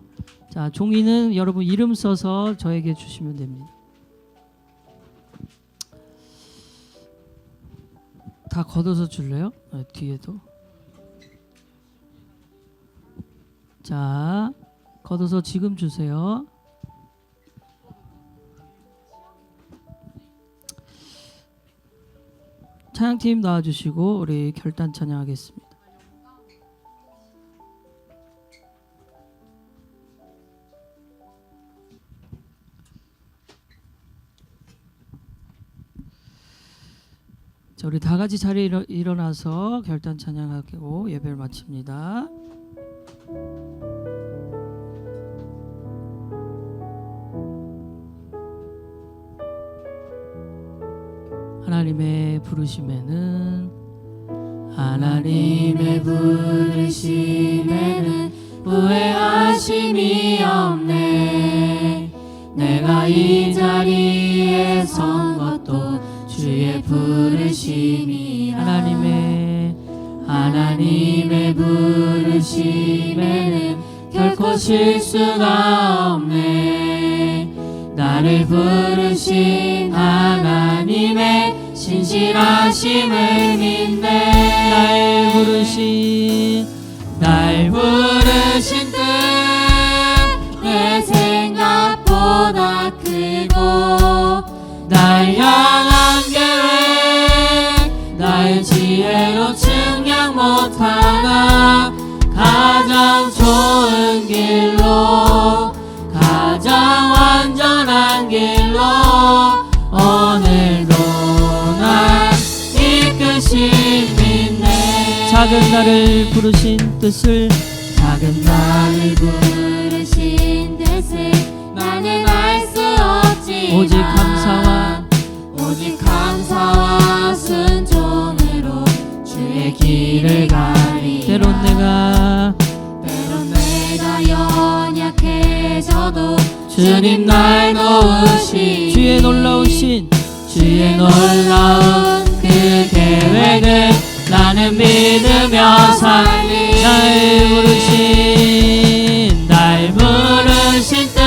자, 종이는 여러분 이름 써서 저에게 주시면 됩니다. 다 걷어서 줄래요? 뒤에도. 자, 걷어서 지금 주세요. 찬양팀 나와주시고 우리 결단 찬양하겠습니다. 자, 우리 다 같이 자리에 일어나서 결단 찬양하고 예배를 마칩니다. 하나님의 부르심에는 후회하심이 없네. 내가 이 자리에 선 것도 주의 부르심이라. 하나님의 부르심에는 결코 실수가 없네. 나를 부르신 하나님의 신실하심을 믿네. 날 부르신 뜻 내 생각보다 크고, 날 향한 계획 나의 지혜로 측량 못하나. 가장 좋은 길로, 가장 완전한 길로 오늘도 날 이끄심 믿네. 작은 나를 부르신 뜻을 나는 알 수 없지만 오직 감사와 순종으로 주의 길을 가리. 때론 내가 연약해져도 주님 날 도우시. 주의 놀라운 그 계획을 나는 믿으며 살리. 날 부르신 뜻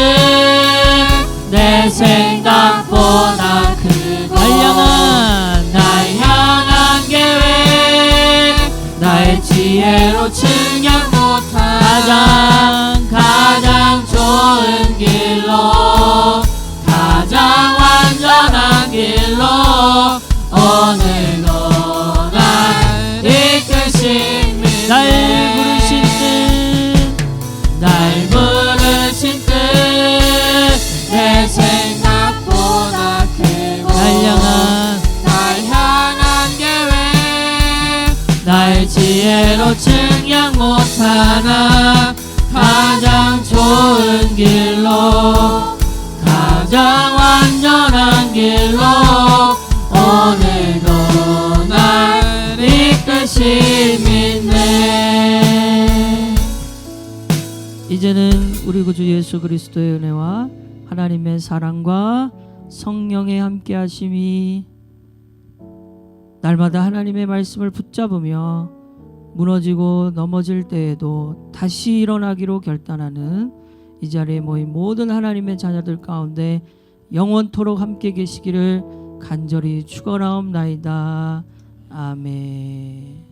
내 생각보다 크고, 날 향한 계획 나의 지혜로 측량 못한 가장 좋은 길로, 가장 완전한 길로 오늘도 날 이끄심 믿네. 날 부르신 뜻 내 생각보다 크고, 날 향한 계획 나의 지혜로 측량 못하나. 가장 좋은 길로, 가장 완전한 길로 오늘도 날 이끄심 믿네. 이제는 우리 구주 예수 그리스도의 은혜와 하나님의 사랑과 성령의 함께하심이 날마다 하나님의 말씀을 붙잡으며 무너지고 넘어질 때에도 다시 일어나기로 결단하는 이 자리에 모인 모든 하나님의 자녀들 가운데 영원토록 함께 계시기를 간절히 축원하옵나이다. 아멘.